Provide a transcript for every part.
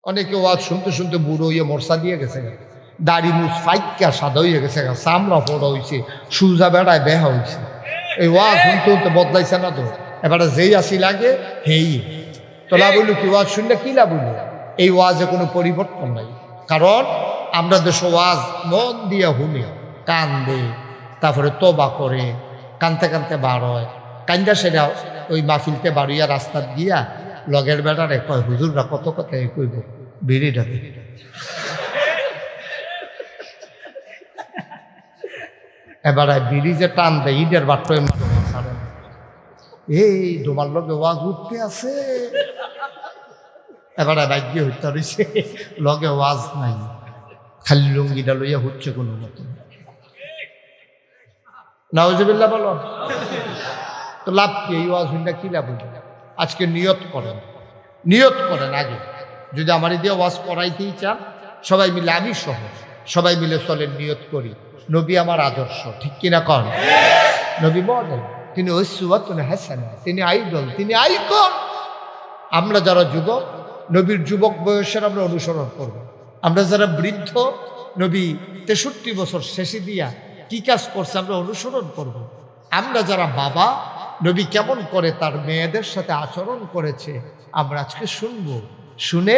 অনেকে ওয়াজ শুনতে শুনতে বুড়ো হইয়া মরসা দিয়ে গেছে, দাড়ি মুছ ফাইকা সাদা হইয়া গেছে, চামড়া ফোড়া হয়েছে, সুজা বেড়ায় বেহা হয়েছে। এই ওয়াজ শুনতে শুনতে বদলাইছে না তো, এবারে যেই আসি লাগে হেই তো লাভ হইল কি? ওয়াজ শুনলে কি লাভ হইল? এই ওয়াজে কোনো পরিবর্তন নাই। কারণ আমরা দেশ ওয়াজ মন দিয়া শুনে কান দে, তারপরে তোবা করে কানতে কানতে বার হয়, কান্দা সেটা ওই মাহফিলতে বাড়িয়া রাস্তা গিয়া লগের বেড়ারে কয় হুজুররা কত কথা কইব বিড়ি ডাবে। এবারে বিড়ি যে টান দেয় ইটের বাট্ট এই তোমার লগে ওয়াজ উঠতে আছে, এবারে ভাগ্য হইতে রয়েছে লগে ওয়াজ নাই, খালি লুঙ্গিটা লইয়া হচ্ছে কোনো মতো। নাউজুবিল্লাহ বলো তো লাভ কি? এই ওয়াজ হইনা কি লাভ হইল? আজকে নিয়ত করেন, নিয়ত করেন আগে। যদি আমার দিয়ে ওয়াজ করাইতেই চান সবাই মিলে, আমি সহ সবাই মিলে চলেন, নিয়ত করি নবী আমার আদর্শ, ঠিক কিনা কন? নবী মডেল, তিনি উসওয়াতুন হাসানাহ, তিনি আইডল, তিনি আইকন। আমরা যারা যুবক নবীর যুবক বয়সের আমরা অনুসরণ করব। আমরা যারা বৃদ্ধ নবী 63 বছর শেষে দিয়া কি কাজ করছে আমরা অনুসরণ করব। আমরা যারা বাবা নবী কেমন করে তার মেয়েদের সাথে আচরণ করেছে আমরা আজকে শুনব। শুনে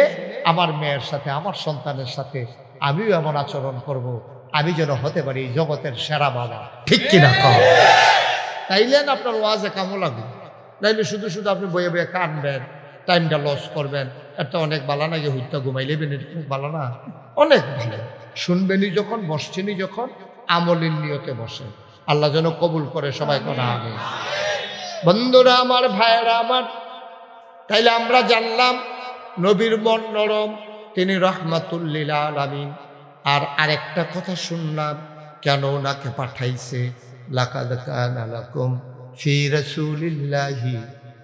আমার মেয়ের সাথে, আমার সন্তানের সাথে আমিও এমন আচরণ করব, আমি যেন হতে পারি এই জগতের সেরা বাবা, ঠিক কিনা কম? তাইলে আপনার ওয়াজে কামো লাগবে, নাইলে শুধু শুধু আপনি বয়ে বয়ে কানবেন, টাইমটা লস করবেন। একটা অনেক বালা না, যে হুইটা ঘুমাইলেবেন, এটা বালা না, অনেক ভালো। শুনবেনই যখন, বসছেনই যখন, আমলের নিয়তে বসেন। আল্লাহ যেন কবুল করে, সবাই করা হবে। বন্ধুরা আমার, ভাইয়েরা আমার, তাইলে আমরা জানলাম নবীর মন নরম, তিনি রাহমাতুল লিল আলামিন। আর আরেকটা কথা শুনলাম, কেন ওনাকে পাঠাইছে, লাকাদ কানা লাকুম ফি রাসূলিল্লাহি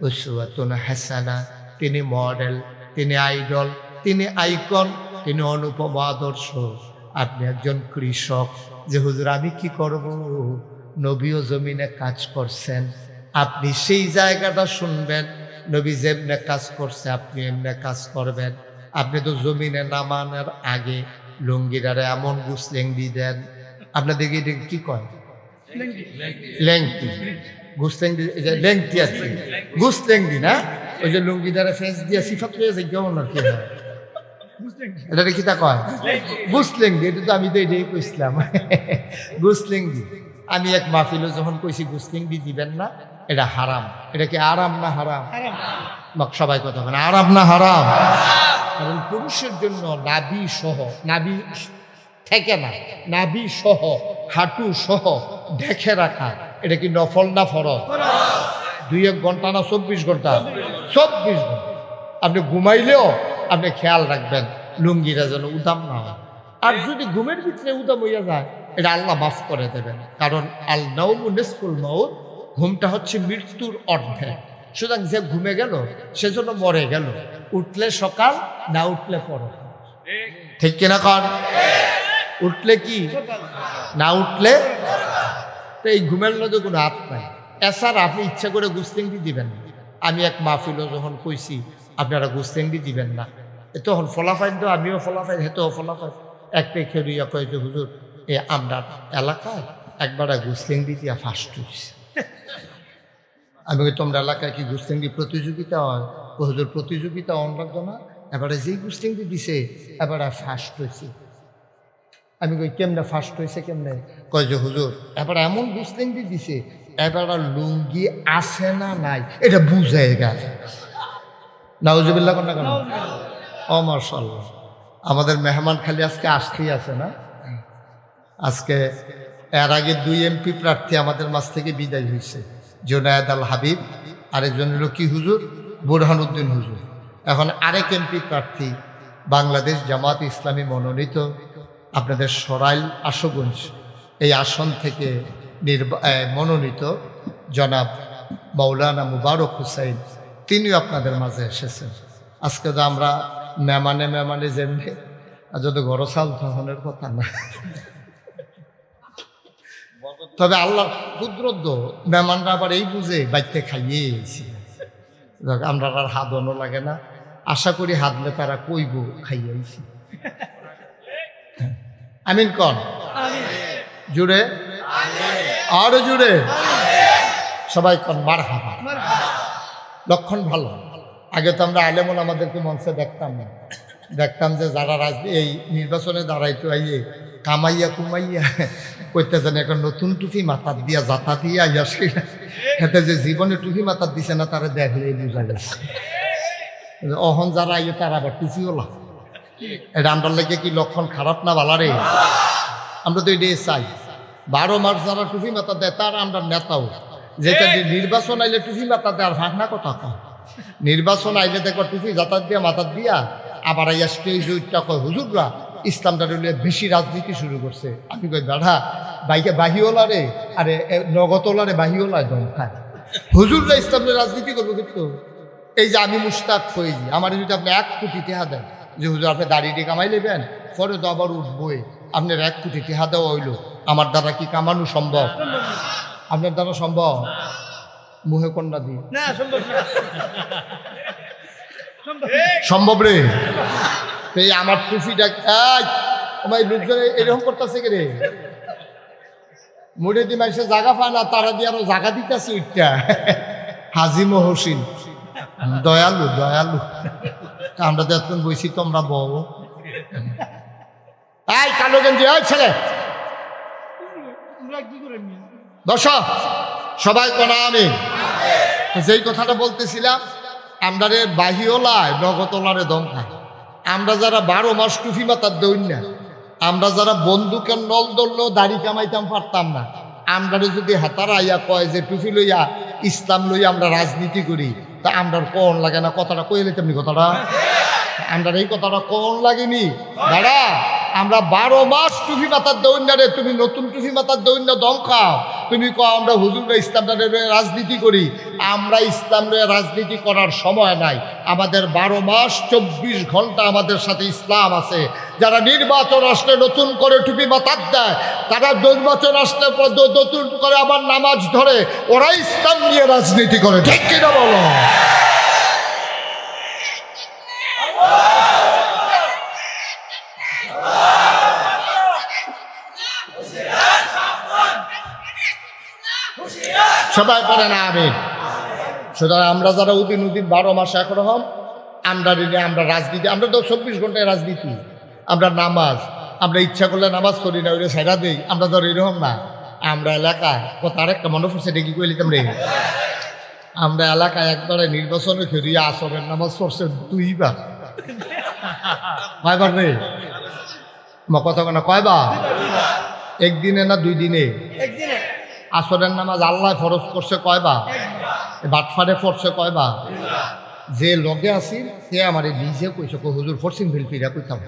উসওয়াতুন হাসানাহ। তিনি মডেল, তিনি আইডল, তিনি আইকন, তিনি অনুপম আদর্শ। আপনি একজন কৃষক, যে হুজুর আমি কি করব, নবীও জমিনে কাজ করছেন, আপনি সেই জায়গাটা শুনবেন। নবী যেমনে কাজ করছে আপনি এমনে কাজ করবেন। আপনি তো জমিনে নামানোর আগে লুঙ্গিটারে এমন গুসলেঙ্গি দেন, আপনাদেরকে এটা কি কয়? লেংটি, গুসলেঙ্গি, লেংটি আছে, গুসলেঙ্গি না, ওই যে লুঙ্গিটারে ফেস দিয়ে সিফাত হয়ে যায় কেমন আর কি হয়, এটা কি তা কয়? গুসলেঙ্গি। এটা তো আমি তো এটাই কইছিলাম, গুসলেঙ্গি। আমি এক মাহফিলে যখন কইছি গুসলেঙ্গি দিবেন না, এটা হারাম। এটা কি আরাম না হারাম? সবাই কথা বলে আরাম না হারাম? কারণ পুরুষের জন্য নাভি সহ, নাভি থেকে না, নাভি সহ, হাঁটু সহ ঢেকে রাখা, এটা কি নফল না ফরজ? 2-1 ঘন্টা না 24 ঘন্টা? 24 ঘন্টা। আপনি ঘুমাইলেও আপনি খেয়াল রাখবেন লুঙ্গিটা যেন উদাম না হয়। আর যদি ঘুমের ভিতরে উদাম হইয়া যায়, এটা আল্লাহ মাফ করে দেবেন। কারণ আল নাওমু নিসফুল মাউত, ঘুমটা হচ্ছে মৃত্যুর অর্ধেক। সুতরাং যে ঘুমে গেল সেজন্য মরে গেল, উঠলে সকাল, না উঠলে পর, ঠিক কিনা কর? উঠলে কি, না উঠলে? তো এই ঘুমের মধ্যে কোনো হাত নাই। এছাড়া আপনি ইচ্ছা করে গুসলেঙ্গি দিবেন না। আমি এক মাহফিলও যখন কইছি আপনারা গুসলেঙ্গি দিবেন না, তখন ফলাফাইন তো আমিও ফলাফাইন, হেতেও ফলাফাইন। একটাই খেলিয়া কয়েছে হুজুর এ আমরা এলাকায় একবার গুসলেঙ্গি দিয়া ফার্স্ট হয়েছে। আমি ওই তোমরা এলাকায় কি গুসলেঙ্গি প্রতিযোগিতা হয়? হুজুর প্রতিযোগিতা অন লাগতো না, এবারে যেই গুসলেঙ্গি দিছে এবারে ফার্স্ট হয়েছে। আমি কই কেমনে ফার্স্ট হয়েছে কেমনে? কয় যে হুজুর এবার এমন গুসলেঙ্গি দিছে, এবার লুঙ্গি আছে না নাই এটা বুঝে গেছে। নাউজুবিল্লাহ কোন না কেন? ও মাশাআল্লাহ, আমাদের মেহমান খালি আজকে আসতেই আছে না? আজকে এর আগে 2 এমপি প্রার্থী আমাদের মাঝ থেকে বিদায় হয়েছে, জুনায়েদ আল হাবিব, আরেকজন হলো কি হুজুর, বুরহানুদ্দিন হুজুর। এখন আরেক এমপি প্রার্থী বাংলাদেশ জামাত ইসলামী মনোনীত আপনাদের সরাইল আশুগঞ্জ এই আসন থেকে মনোনীত জনাব মাওলানা মুবারক হুসাইন, তিনিও আপনাদের মাঝে এসেছেন। আজকে তো আমরা মেমানে যেমনি যদি গরসাল ধরনের কথা না, তবে আল্লাহ কুদরত মেহমানরা আবার এই বুঝে বাইতে খাইয়েছি, আমরা আর হাত অন্য লাগে না, আশা করি হাতলে তারা কইব খাইয়াইছি। আমিন কন জুড়ে, আরো জুড়ে, সবাই কন মারহাবা। লক্ষণ ভালো। আগে তো আমরা আলেমুল আমাদেরকে মঞ্চে দেখতাম যে যারা এই নির্বাচনে দাঁড়াইতো আইয়ে কামাইয়া কুমাইয়া কইতেছেন এখন নতুন টুপি মাথার দিয়া জাতা দিয়ে আইয়া সেটা যে জীবনে টুপি মাথার দিছে না তারা দেখলেই বোঝা গেছে। অহন যারা আইয়ে তারা আবার টুপিওলা। এটা আমরা লেগে কি লক্ষণ খারাপ না বালারে? আমরা তো এটাই চাই। 12 মার্চ যারা টুপি মাথা দেয় তার আমরা নেতাও, যেটা নির্বাচন আইলে টুপি মাথা দেয় আর ভাগনা কথা কয়। নির্বাচন আইলে দেখো টুপি যাতায়াত দিয়া মাথার দিয়া আবার আইয়া স্টেজ ওইটা কয় হুজুররা ইসলামটা বেশি রাজনীতি শুরু করছে। আমি কই বেড়া বাইকে বাহিওলা রে, আরে নগদওয়ালা রে বাহিওলা দম খায়। হুজুররা ইসলামের রাজনীতি করবো কিন্তু এই যে আমি মুশতাক ফয়েজি, আমার যদি আপনি 1 কোটি টাকা দেন যে হুজুর আপনি দাড়িটি কামাই নেবেন, পরে তো আবার উঠবই, আপনার 1 কোটি টাকা দেওয়া হইলো, আমার দ্বারা কি কামানো সম্ভব? আপনার দ্বারা সম্ভব? মুহে কন্যা দি সম্ভব রে? এই আমার টুপিটা লোকজন এরকম করতেছে কে রে? মুড়ে দি মানুষের জায়গা পায় না, তারা দিয়ে আরো জায়গা দিতেছে ওইটা। হাজি মহসিন দয়ালু দয়ালু। আমরা তো এতক্ষণ বইছি, তোমরা বউ এই কালো গেঞ্জি ওই ছেলে দর্শক সবাই কোনা আমি যেই কথাটা বলতেছিলাম, আমরা রে বাহিওলায় নগদওয়ালারে দম খায়। আমরা যারা 12 মাস টুপি মাথার দৌড় না, আমরা যারা বন্দুকের নল ধরলেও দাড়ি কামাইতাম পারতাম না, আমরা যদি হাতারা আইয়া কয় যে টুপি লইয়া ইসলাম লইয়া আমরা রাজনীতি করি, তা আমরা কোন লাগে না? কথাটা কইলে তেমনি কথাটা আমরা এই কথাটা কোন লাগেনি দাদা? আমরা 12 মাস টুপি মাথার দৌড় না রে, তুমি নতুন টুপি মাথার দৌড় না দম খাও। তুমি কো আমরা হুজুররা ইসলামটা রাজনীতি করি। আমরা ইসলাম রাজনীতি করার সময় নাই। আমাদের 12 মাস 24 ঘন্টা আমাদের সাথে ইসলাম আছে। যারা নির্বাচন আসলে নতুন করে টুপি মাথার দেয়, তারা নির্বাচন আসলে নতুন করে আবার নামাজ ধরে, ওরা ইসলাম নিয়ে রাজনীতি করে। ঠিক কিনা বলো? সবাই পড়ে না আমিন। সুতরাং আমরা যারা উদিন 12 মাস একরকম, আমরা রাজনীতি, আমরা তো 24 ঘন্টায় রাজনীতি। আমরা নামাজ, আমরা ইচ্ছা করলে নামাজ করি না, ওইটা সেরা দিই। আমরা ধর এরকম না। আমরা এলাকায় তার একটা মনে পড়ছে ডেকে কই লিতাম রে, আমরা এলাকায় একবারে নির্বাচনে খেয়ে আসরের নামাজ পড়ছে 2 বার। কয়বার রে? কথা না কয়বার? একদিনে না 2 দিনে? আসরের নামাজ আল্লাহ ফরজ করছে কয়বার? বাটফারে পড়ছে কয়বার? যে লগে আছি সে আমার নিজে কইছে হুজুর ফরসিং ফিল ফিরা কইতাম।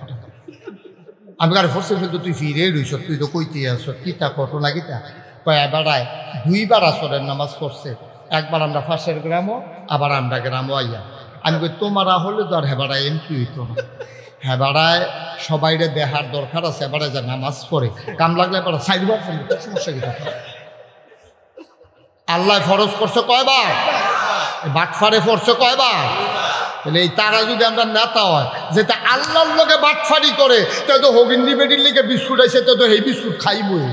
আমি আর ফরসিং ফিল তো তুই ফিরে রইছ, তুই তো কইতে আস কিতা ঘটনা কিতা কয় বেড়ায় 2 বার আসরের নামাজ পড়ছে। একবার আমরা ফাঁসের গ্রামও, আবার আমরা গ্রামও আইয়া। আমি কই তোমারা হলে তো আর হেবাড়ায় এমপি হইতো না। হেবাড়ায় সবাইরে দেহার দরকার আছে, এবারে যা নামাজ পড়ে কাম লাগলে এবার 4 বার ফেলবে, সমস্যা কি? আল্লাহ ফরজ করছে কয়বার? বাটফারে পড়ছে কয়বার? তাহলে এই তারা যদি আমরা নেতা হয়, যেটা আল্লাহর লোকে বাটফারি করে, তো তো হবিন্দি বেডির লিগে বিস্কুট আছে, তো তো এই বিস্কুট খাইবই।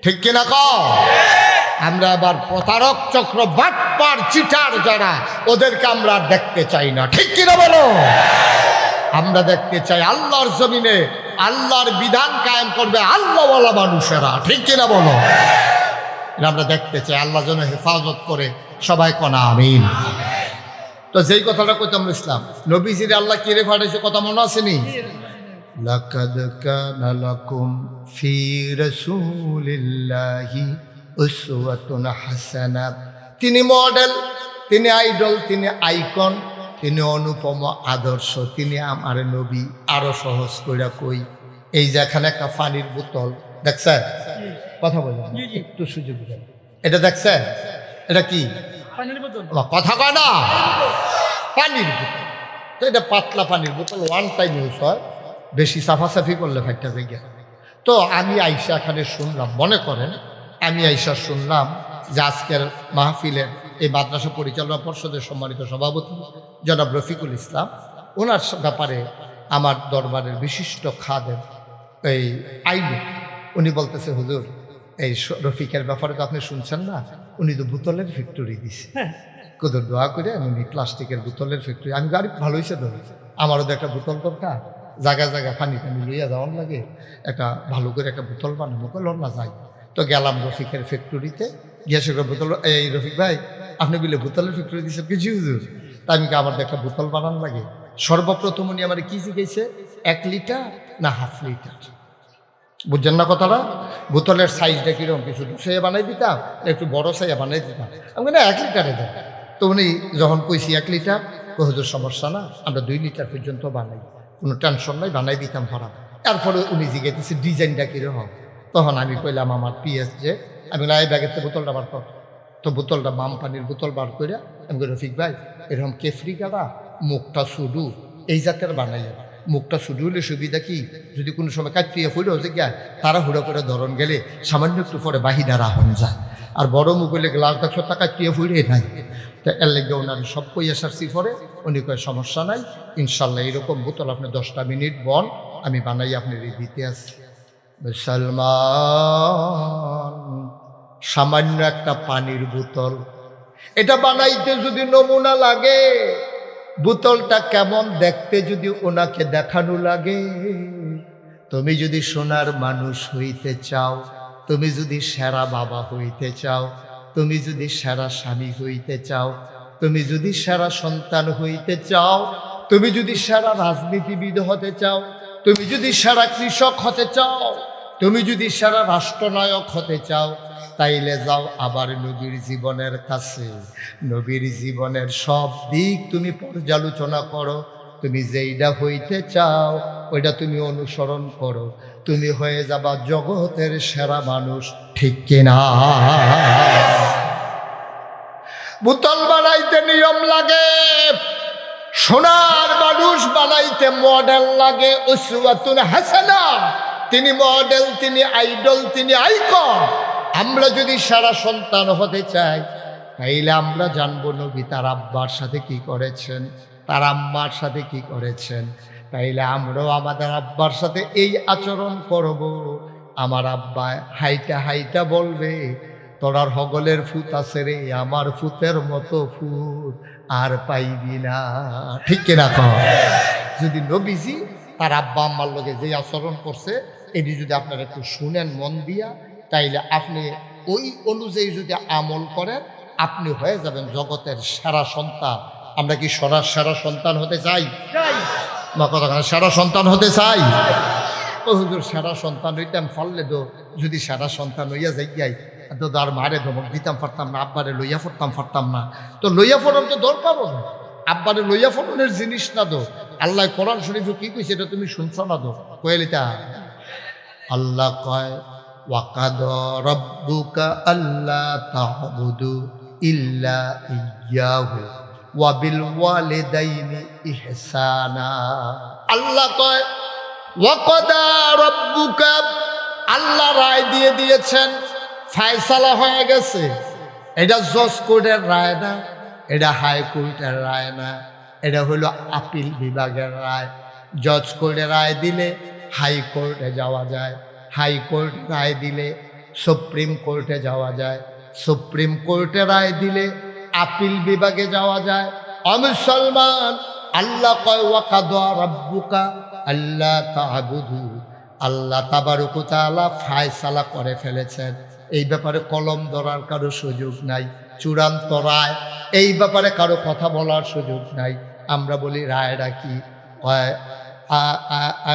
ঠিক কিনা কও? আমরা আবার প্রতারক চক্র, বাটপার, চিটার যারা, ওদেরকে আমরা দেখতে চাই না। ঠিক কিনা বলো? আমরা দেখতে চাই আল্লাহর জমিনে আল্লাহর বিধান কায়েম করবে আল্লাহওয়ালা মানুষেরা। ঠিক কিনা বলো? আমরা দেখতে চাই। আল্লাহ যেন হেফাজত করে। সবাই কনা আমিন। তো যেই কথাটা কইতাম ইসলাম নবীজির আল্লাহ কে রে পাঠাইছে, কথা মনে আসেনি? লাকাদ কানা লাকুম ফি রাসূলিল্লাহি উসওয়াতুন হাসানা। তিনি মডেল, তিনি আইডল, তিনি আইকন, তিনি অনুপম আদর্শ, তিনি আমার নবী। আরো সহজ কইরা কই, এই যে এখানে একটা পানির বোতল দেখছেন, কথা বলেন একটু সুযোগ দেন, এটা দেখছেন? এটা কি কথা কয় না? পানির বোতল। তো এটা পাতলা পানির বোতল, 1 টাইম ইউজ হয়, বেশি সাফাসাফি করলে ফাইটা জায়গা। তো আমি আইসা এখানে শুনলাম, মনে করেন আমি আইসা শুনলাম যে আজকের মাহফিলের এই মাদ্রাসা পরিচালনা পর্ষদের সম্মানিত সভাপতি জনাব রফিকুল ইসলাম, ওনার ব্যাপারে আমার দরবারের বিশিষ্ট খাদেম এই আইনু উনি বলতেছে, হুজুর এই রফিকের ব্যাপারে তো আপনি শুনছেন না, উনি তো বোতলের ফ্যাক্টরি দিছে। কুদুর দোয়া করে উনি প্লাস্টিকের বোতলের ফ্যাক্টরি। আমি গাড়ি ভালো হয়েছে ধরে, আমারও তো একটা বোতল দরকার, জায়গায় জায়গায় পানি টানি লইয়া যাওয়ার লাগে, একটা ভালো করে একটা বোতল বানাবো, কইল না যাই। তো গেলাম রফিকের ফ্যাক্টরিতে, গিয়ে সে বোতল, এই রফিক ভাই আপনি বলে বোতলের ফ্যাক্টরি দিয়েছেন কিছু হুজুর? তা আমি আমার একটা বোতল বানান লাগে। সর্বপ্রথম উনি আমার কি শিখেছে, 1 লিটার না ½ লিটার, বুঝছেন না কথাটা? বোতলের সাইজটা কীরকম, কিছু সাইয়া বানাই দিতাম, একটু বড় সাইয়া বানাই দিতাম। আমি না 1 লিটারে দেন। তো উনি যখন কইছি 1 লিটার, হুজুর সমস্যা না, আমরা 2 লিটার পর্যন্ত বানাই, কোনো টেনশন নাই, বানাই দিতাম ভাড়া। তারপরে উনি জিজ্ঞেস ডিজাইনটা কীরকম, তখন আমি কইলাম আমার পিএস যে, আমি এই ব্যাগের তো বোতলটা বার কর। তো বোতলটা মাম পানির বোতল বার করে আমি কই, রফিক ভাই এরকম কেফরি গাড়া মুখটা শুডু এই জাতের বানাইয়া, মুখটা শুডু হলে সুবিধা কি, যদি কোনো সময় কাটিয়ে ফুলে হচ্ছে গিয়া তারা হুড়ো করে ধরন গেলে সামান্য একটু পরে বাহিরা রাহন যায়, আর বড় মুখ হইলে গ্লাস 100 টাকা কাটিয়ে ফুলে নাই। তো এর লেগে ওনার সব পয়সারছি পরে উনি কয় সমস্যা নাই, ইনশাল্লাহ এরকম বোতল আপনি 10টা মিনিট বল, আমি বানাই আপনার দিতে আসছি। মুসলমান, সামান্য একটা পানির বোতল, এটা বানাইতে যদি নমুনা লাগে, বোতলটা কেমন দেখতে যদি ওনাকে দেখানো লাগে, তুমি যদি সোনার মানুষ হইতে চাও, তুমি যদি সেরা বাবা হইতে চাও, তুমি যদি সেরা স্বামী হইতে চাও, তুমি যদি সেরা সন্তান হইতে চাও, তুমি যদি সেরা রাজনীতিবিদ হতে চাও, তুমি যদি সেরা কৃষক হতে চাও, তুমি যদি সেরা রাষ্ট্রনায়ক হতে চাও, তাইলে যাও আবার নবীর জীবনের কাছে। নবীর জীবনের সব দিক তুমি পর্যালোচনা করো, তুমি যেইটা হইতে চাও ওইটা তুমি অনুসরণ করো, তুমি হয়ে যাবা জগতের সেরা মানুষ, ঠিক কিনা? বোতল বানাইতে নিয়ম লাগে, সোনার মানুষ বানাইতে মডেল লাগে, উসওয়াতুন হাসানা, তিনি মডেল, তিনি আইডল, তিনি আইকন। আমরা যদি সারা সন্তান হতে চাই, তাইলে আমরা জানবো নবী তার আব্বার সাথে কি করেছেন, তার আম্মার সাথে কি করেছেন, তাইলে আমরাও আমাদের আব্বার সাথে এই আচরণ করব। আমার আব্বা হাইটা হাইটা বলবে, তোরার হগলের ফুত আছে রে, আমার ফুতের মতো ফুত আর পাইবি না, ঠিক কিনা কহ? যদি নবীজি তার আব্বা আম্মার লগে যে আচরণ করছে, এটি যদি আপনারা একটু শুনেন মন দিয়া, তাইলে আপনি ওই অনুযায়ী যদি আমল করেন, আপনি হয়ে যাবেন জগতের সেরা সন্তান। আমরা কি সেরা সন্তান হতে চাই? না কথা, সেরা সন্তান হতে চাই? ও হুজুর সেরা সন্তান হইতাম পারলে তো, যদি সেরা সন্তান হইয়া যাই তো আর মারে ধমক দিতাম পারতাম না, আব্বারে লইয়া পড়তাম পারতাম না। তো লইয়া পড়ার তো দরকারও না, আব্বারে লইয়া পড়নের জিনিস না দো। আল্লাহ কোরআন শরীফে কি কইছে এটা তুমি শুনছো না দো? কয়েলিতা আল্লাহ কয়, ওয়াকাদা রাব্বুকা আল্লা তা'বুদু ইল্লা ইয়্যাহু ওয়া বিল ওয়ালিদাইনি ইহসানা। আল্লাহ কয় ওয়াকাদা রাব্বুকা, আল্লাহ রায় দিয়ে দিয়েছেন, ফয়সালা হয়ে গেছে। এটা জজ কোর্টের রায় না, এটা হাইকোর্টের রায় না, এটা হলো আপিল বিভাগের রায়। জজ কোর্টে রায় দিলে হাইকোর্টে যাওয়া যায়, হাইকোর্ট রায় দিলে সুপ্রিম কোর্টে যাওয়া যায়, সুপ্রিম কোর্টে রায় দিলে আপিল বিভাগে যাওয়া যায়। মুসলমান, আল্লাহ কয় ওয়াকাদা রাব্বুকা আল্লা তা'বুদু, আল্লাহ তাবারক ওয়া তাআলা ফয়সালা করে ফেলেছেন, এই ব্যাপারে কলম ধরার কারো সুযোগ নাই। চূড়ান্ত রায়, এই ব্যাপারে কারো কথা বলার সুযোগ নাই। আমরা বলি রায়টা কি?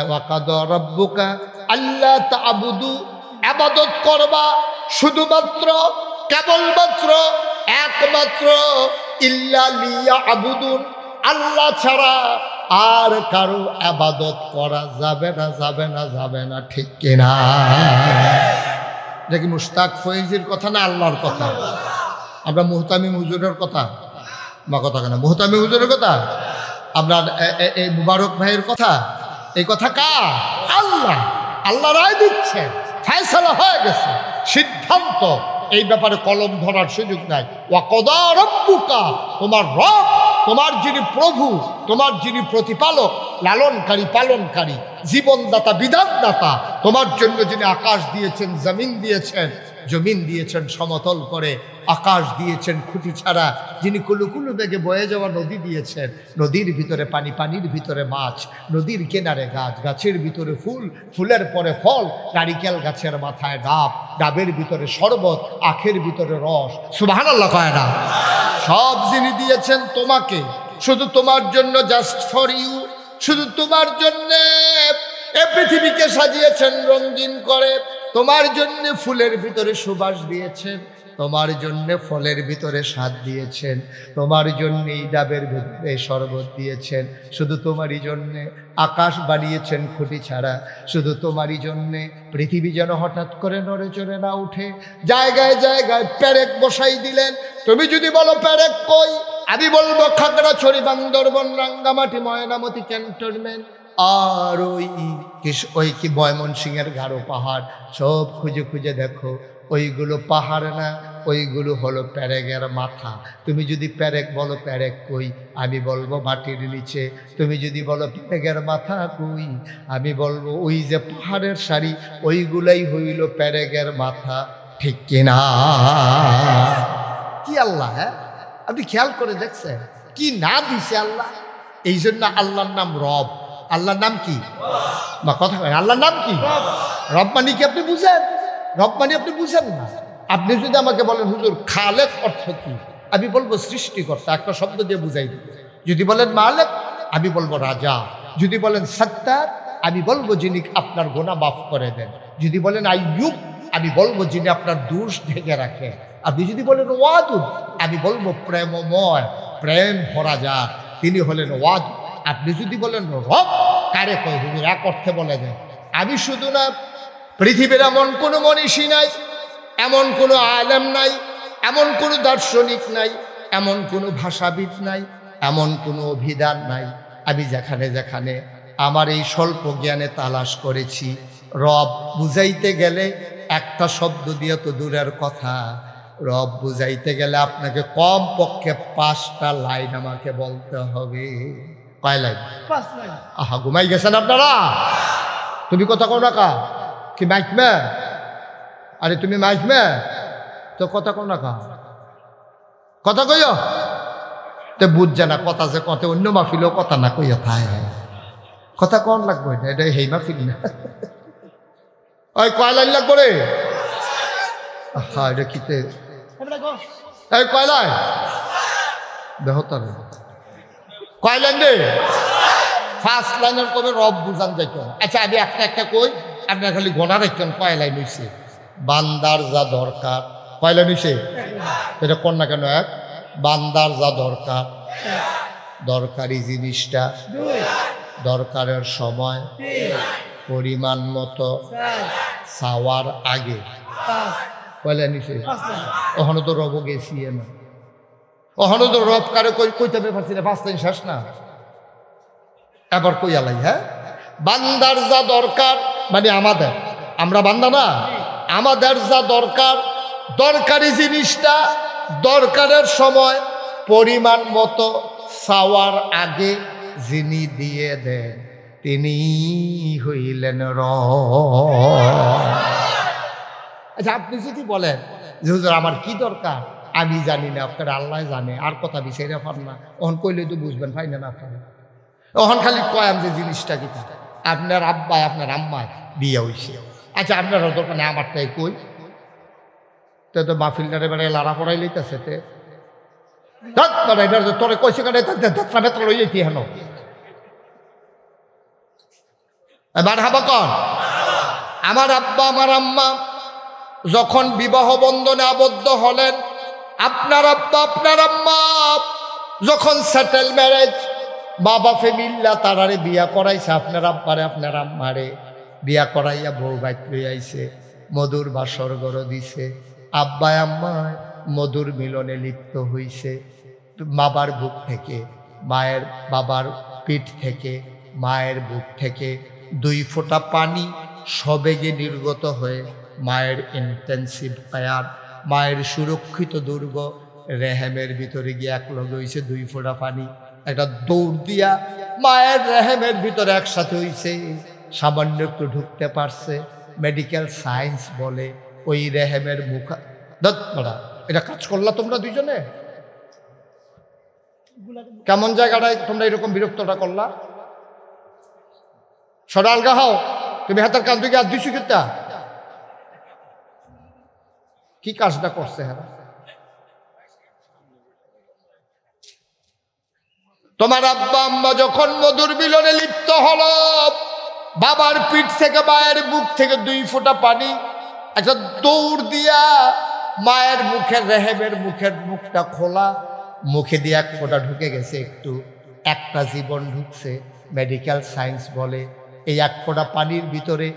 ওয়াকাদা রাব্বুকা আল্লা তা'বুদু, ইবাদত করবা শুধুমাত্র, কেবলমাত্র, একমাত্র, ইল্লা লিয়াবুদুন, আল্লাহ ছাড়া আর কারো ইবাদত করা যাবে না, যাবে না, যাবে না, ঠিক কিনা? এটা কি মুশতাক ফয়েজির কথা না আল্লাহর কথা? আমরা মুহতামিম হুজুরের কথা, মা কথা কেন, মুহতামিম হুজুরের কথা, আপনার এই মুবারক ভাইয়ের কথা, এই কথা কার? আল্লাহ। আল্লাহ রায় দিচ্ছে, ফয়সালা হয়ে গেছে, সিদ্ধান্ত এই ব্যাপারে কলম ধরার সুযোগ নাই। ওয়া কদা রব্বুকা, তোমার রব, তোমার যিনি প্রভু, তোমার যিনি প্রতিপালক, লালনকারী, পালনকারী, জীবনদাতা, বিধানদাতা, তোমার জন্য যিনি আকাশ দিয়েছেন, জমিন দিয়েছেন সমতল করে, আকাশ দিয়েছেন খুঁটি ছাড়া, যিনি কুলুকুলু বেগে বয়ে যাওয়া নদী দিয়েছেন, নদীর ভিতরে পানি, পানির ভিতরে মাছ, নদীর কিনারে গাছ, গাছের ভিতরে ফুল, ফুলের পরে ফল, নারিকেল গাছের মাথায় ডাব, ডাবের ভিতরে শরবত, আখের ভিতরে রস, সুবহানাল্লাহ কয় না? সব যিনি দিয়েছেন তোমাকে, শুধু তোমার জন্য, জাস্ট ফর ইউ, শুধু তোমার জন্যে এ পৃথিবীকে সাজিয়েছেন রঙিন করে, তোমার জন্য ফুলের ভিতরে সুবাস দিয়েছেন, তোমার জন্য ফলের ভিতরে স্বাদ দিয়েছেন, তোমার জন্যই ডাবের ভিতরে শরবত দিয়েছেন, শুধু তোমারই জন্যে আকাশ বানিয়েছেন খুঁটি ছাড়া, শুধু তোমারই জন্যে পৃথিবী যেন হঠাৎ করে নড়ে চড়ে না উঠে, জায়গায় জায়গায় পেরেক বসাই দিলেন। তুমি যদি বলো পেরেক কই, আমি বলবো খাগড়াছড়ি, বান্দরবন, রাঙ্গামাটি, ময়নামতি ক্যান্টনমেন্ট, আর ওই কি ময়মনসিংহের গাঢ় পাহাড়, সব খুঁজে খুঁজে দেখো, ওইগুলো পাহাড় না, ওইগুলো হলো প্যারেকের মাথা। তুমি যদি প্যারেক বলো প্যারেক কই, আমি বলবো মাটির নিচে। তুমি যদি বলো প্যারেকের মাথা কই, আমি বলবো ওই যে পাহাড়ের সারি, ওইগুলাই হইল প্যারেকের মাথা। ঠিক কিনা? কি আল্লাহ, হ্যাঁ আপনি খেয়াল করে দেখছেন কি না দিছে আল্লাহ? এই জন্য আল্লাহর নাম রব। আল্লাহর নাম কি? বা কথা বলেন, আল্লাহর নাম কি? রব মানে কি আপনি বুঝেন? রব মানে আপনি বুঝেন না। আপনি যদি আমাকে বলেন হুজুর খালেক অর্থ কি, আমি বলবো সৃষ্টিকর্তা, একটা শব্দ দিয়ে বুঝাই দিব। যদি বলেন মালিক, আমি বলবো রাজা। যদি বলেন সত্তার, আমি বলবো যিনি আপনার গুনাহ মাফ করে দেন। যদি বলেন আইয়ুব, আমি বলবো যিনি আপনার দোষ ঢেকে রাখে। আপনি যদি বলেন ওয়াদুদ, আমি বলবো প্রেমময়, প্রেম ভরা যার, তিনি হলেন ওয়াদুদ। আপনি যদি বলেন রব, কারে কয় হুজুর এক অর্থে বলে দেন। আমি শুধু না, পৃথিবীর এমন কোনো মনীষী নাই, এমন কোনো আলেম নাই, এমন কোনো দার্শনিক নাই, এমন কোনো ভাষাবিদ নাই, এমন কোনো অভিধান নাই, আমি যেখানে যেখানে আমার এই স্বল্প জ্ঞানে তালাশ করেছি, রব বুঝাইতে গেলে একটা শব্দ দিয়ে তো দূরের কথা, রব বুঝাইতে গেলে আপনাকে কম পক্ষে 5টা লাইন আমাকে বলতে হবে। কয় লাইন? 5 লাইন। আহা, ঘুমাই গেছেন আপনারা? তুমি কথা কও না কা কি মাইক মে? আরে তুমি মাইক মে তো কথা কও না কা, কথা কইও তো বুঝছে না কথা, যে কথা অন্য মাহফিলেও কথা না কইয়া থায়, কথা কম লাগবে, এটা হেই মাহফিল না। ওই কয় লাইন লাগবে রে? হ্যাঁ এটা কিতে এই কয় লাইন বেহতার কয় লাইন রে? 5 লাইনের কবে রব বুঝান যাইত। আচ্ছা আমি একটা একটা কই, আপনার খালি গোনা রাখতেন কয় লাইন হইছে। বান্দার যা দরকার, কয় লাইন হইছে? এটা কোন না কেন? এক, বান্দার যা দরকার, দরকারি জিনিসটা দরকারের সময় পরিমাণ মতো চাওয়ার আগে, কয় লাইন হইছে? ওখানে তো রব গেছি না, ওখানে তো রব কারে কইতে পারছি না, 5 লাইন শেষ না, এবার কই আলাই। হ্যাঁ, বান্দার যা দরকার মানে আমাদের, আমরা বান্দা না, আমাদের যা দরকার, দরকারি জিনিসটা দরকারের সময় পরিমাণ মতো চাওয়ার আগে যিনি দিয়ে দেন তিনি হইলেন রব। আচ্ছা আপনি যদি বলেন যে হুজুর আমার কি দরকার আমি জানি না, আপনার আল্লাহ জানে, আর কথা বিচাইরা পান না, ওহন কইলে তো বুঝবেন, পাই না আপনার ওখান খালি কয়াম যে জিনিসটা কি, আপনার আব্বায় আপনার আম্মায় বিয়ে হয়েছে। আচ্ছা আপনার দোকানে আমারটাই কই, তো মাহফিলটারে বেড়ে লাড়া পড়াই লইতেছে, তোরে কইছে কেন তোর লইয়েছি হেন এবার হাবা কন। আমার আব্বা আমার আম্মা যখন বিবাহ বন্ধনে আবদ্ধ হলেন, আপনার আব্বা আপনার আম্মা যখন সেটেল ম্যারেজ, বাবা ফ্যামিলা তারারে বিয়া করাইছে, আপনার আব্বারে আপনার আম্মারে বিয়া করাইয়া বউ বাইত লই আইছে, মধুর বাসর গড় দিছে, আব্বা আম্মায় মধুর মিলনে লিপ্ত হইছে। বাবার বুক থেকে, মায়ের বাবার পিঠ থেকে, মায়ের বুক থেকে 2 ফোঁটা পানি সবেগে নির্গত হয়ে মায়ের ইন্টেন্সিভ কেয়ার, মায়ের সুরক্ষিত দুর্গ রেহেমের ভিতরে গিয়ে এক লগে হইছে 2 ফোঁটা পানি, একটা দৌড় দিয়া মায়ের রেহেমের ভিতরে একসাথে হইছে, সামান্য একটু ঢুকতে পারছে। মেডিকেল সায়েন্স বলে ওই রেহেমের মুখ দত্তরা। এটা কাজ করলা তোমরা দুইজনে? কেমন জায়গাটায় তোমরা এরকম বিরক্তটা করলা? সরাল গাহাও, তুমি হাতের কান থেকে আর দুইশো কিতা কি কাজটা করছে? হ্যাঁ, তোমার আব্বা আম্মা যখন মধুর মিলনে লিপ্ত হলো, বাবার পিঠ থেকে মায়ের বুক থেকে 2 ফোঁটা পানি, একটা দৌড় দিয়া মায়ের মুখের রেহেমের মুখটা খোলা, মুখে দিয়ে 1 ফোঁটা ঢুকে গেছে, একটু একটা জীবন ঢুকছে। মেডিকেল সায়েন্স বলে এই 1 ফোঁটা পানির ভিতরে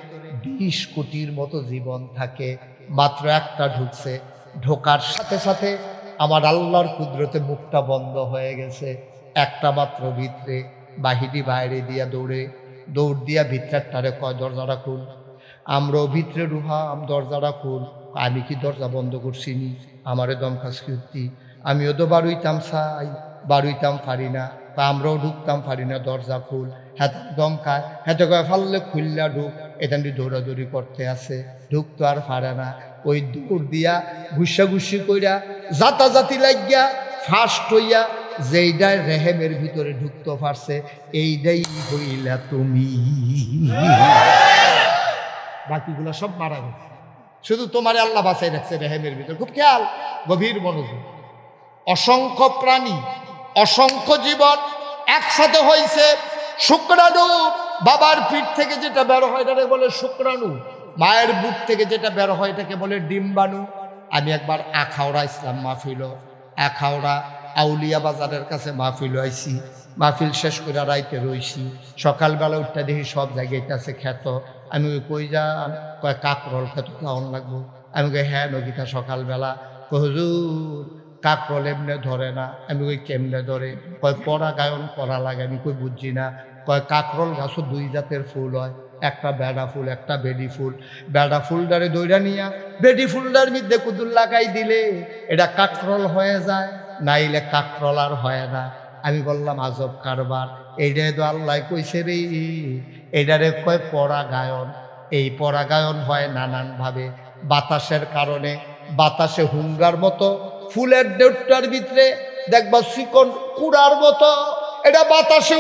20 কোটির মতো জীবন থাকে, মাত্র একটা ঢুকছে। ঢোকার সাথে সাথে আমার আল্লাহর কুদরতে মুখটা বন্ধ হয়ে গেছে, একটা মাত্র ভিতরে। বাহিনী বাইরে দিয়া দৌড় দিয়া ভিতরেরটারে কয় দরজাটা খুল। আমরাও ভিতরে রুহাম, দরজাটা খুল। আমি কি দরজা বন্ধ করছিনি? আমারে দমখাস কীর্তি, আমিও তো বাড়ুইতাম পারি না, তা আমরাও ঢুকতাম পারি না, দরজা খুল। হাতে দমকায়, হাতে কয় ফাললে খুললা ঢুক। এটা দৌড়াদৌড়ি করতে আছে, ঢুকতো আর পারে না। ওই দৌড় দিয়া ঘুষাঘুষি কইরা জাতাজাতি লাগিয়া ফার্স্ট হইয়া যেইটাই রেহেমের ভিতরে ঢুকতে পারছে, এইটাই হইলা তুমি। বাকিগুলো সব মারা গেছে, শুধু তোমার আল্লাহ বাঁচাই রাখছে রেহেমের ভিতরে। খুব খেয়াল, গভীর মনোযোগ। অসংখ্য প্রাণী, অসংখ্য জীবন একসাথে হয়েছে। শুক্রাণু, বাবার পিঠ থেকে যেটা বের হয় এটাকে বলে শুক্রাণু, মায়ের বুক থেকে যেটা বের হয় এটাকে বলে ডিম্বাণু। আমি একবার আখাউড়া ইসলাম মাহফিল, আখাউড়া আউলিয়া বাজারের কাছে মাহফিল হয়েছি। মাহফিল শেষ করে রাইতে রইছি, সকালবেলা উঠতে দেখি সব জায়গায় আছে খ্যাত। আমি কই যান? কয় কাকরল খেত খাওয়ান লাগবো। আমি কই হ্যাঁ নগিতা সকালবেলা। হুজুর কাকরল এমনি ধরে না। আমি কই কেমনে ধরে? কয় পরাগায়ন করা লাগে। আমি কই বুঝছি না। কয় কাকরল গাছও 2 জাতের ফুল হয়, একটা বেড়া ফুল, একটা বেডি ফুল। বেড়া ফুলটারে দইরা নিয়া বেডি ফুলটার মধ্যে কুদুর লাগাই দিলে এটা কাকরল হয়ে যায়, নাইলে কাকরল আর হয় না। আমি বললাম আজব কারবার, এইটাই তো আল্লাহ কইছে রে, এইটারে কয় পরাগায়ন। এই পরাগায়ন হয় নানানভাবে, বাতাসের কারণে। বাতাসে হুঙ্গার মতো ফুলের দেউটার ভিতরে দেখবা চিকন কুড়ার মতো, এটা বাতাসে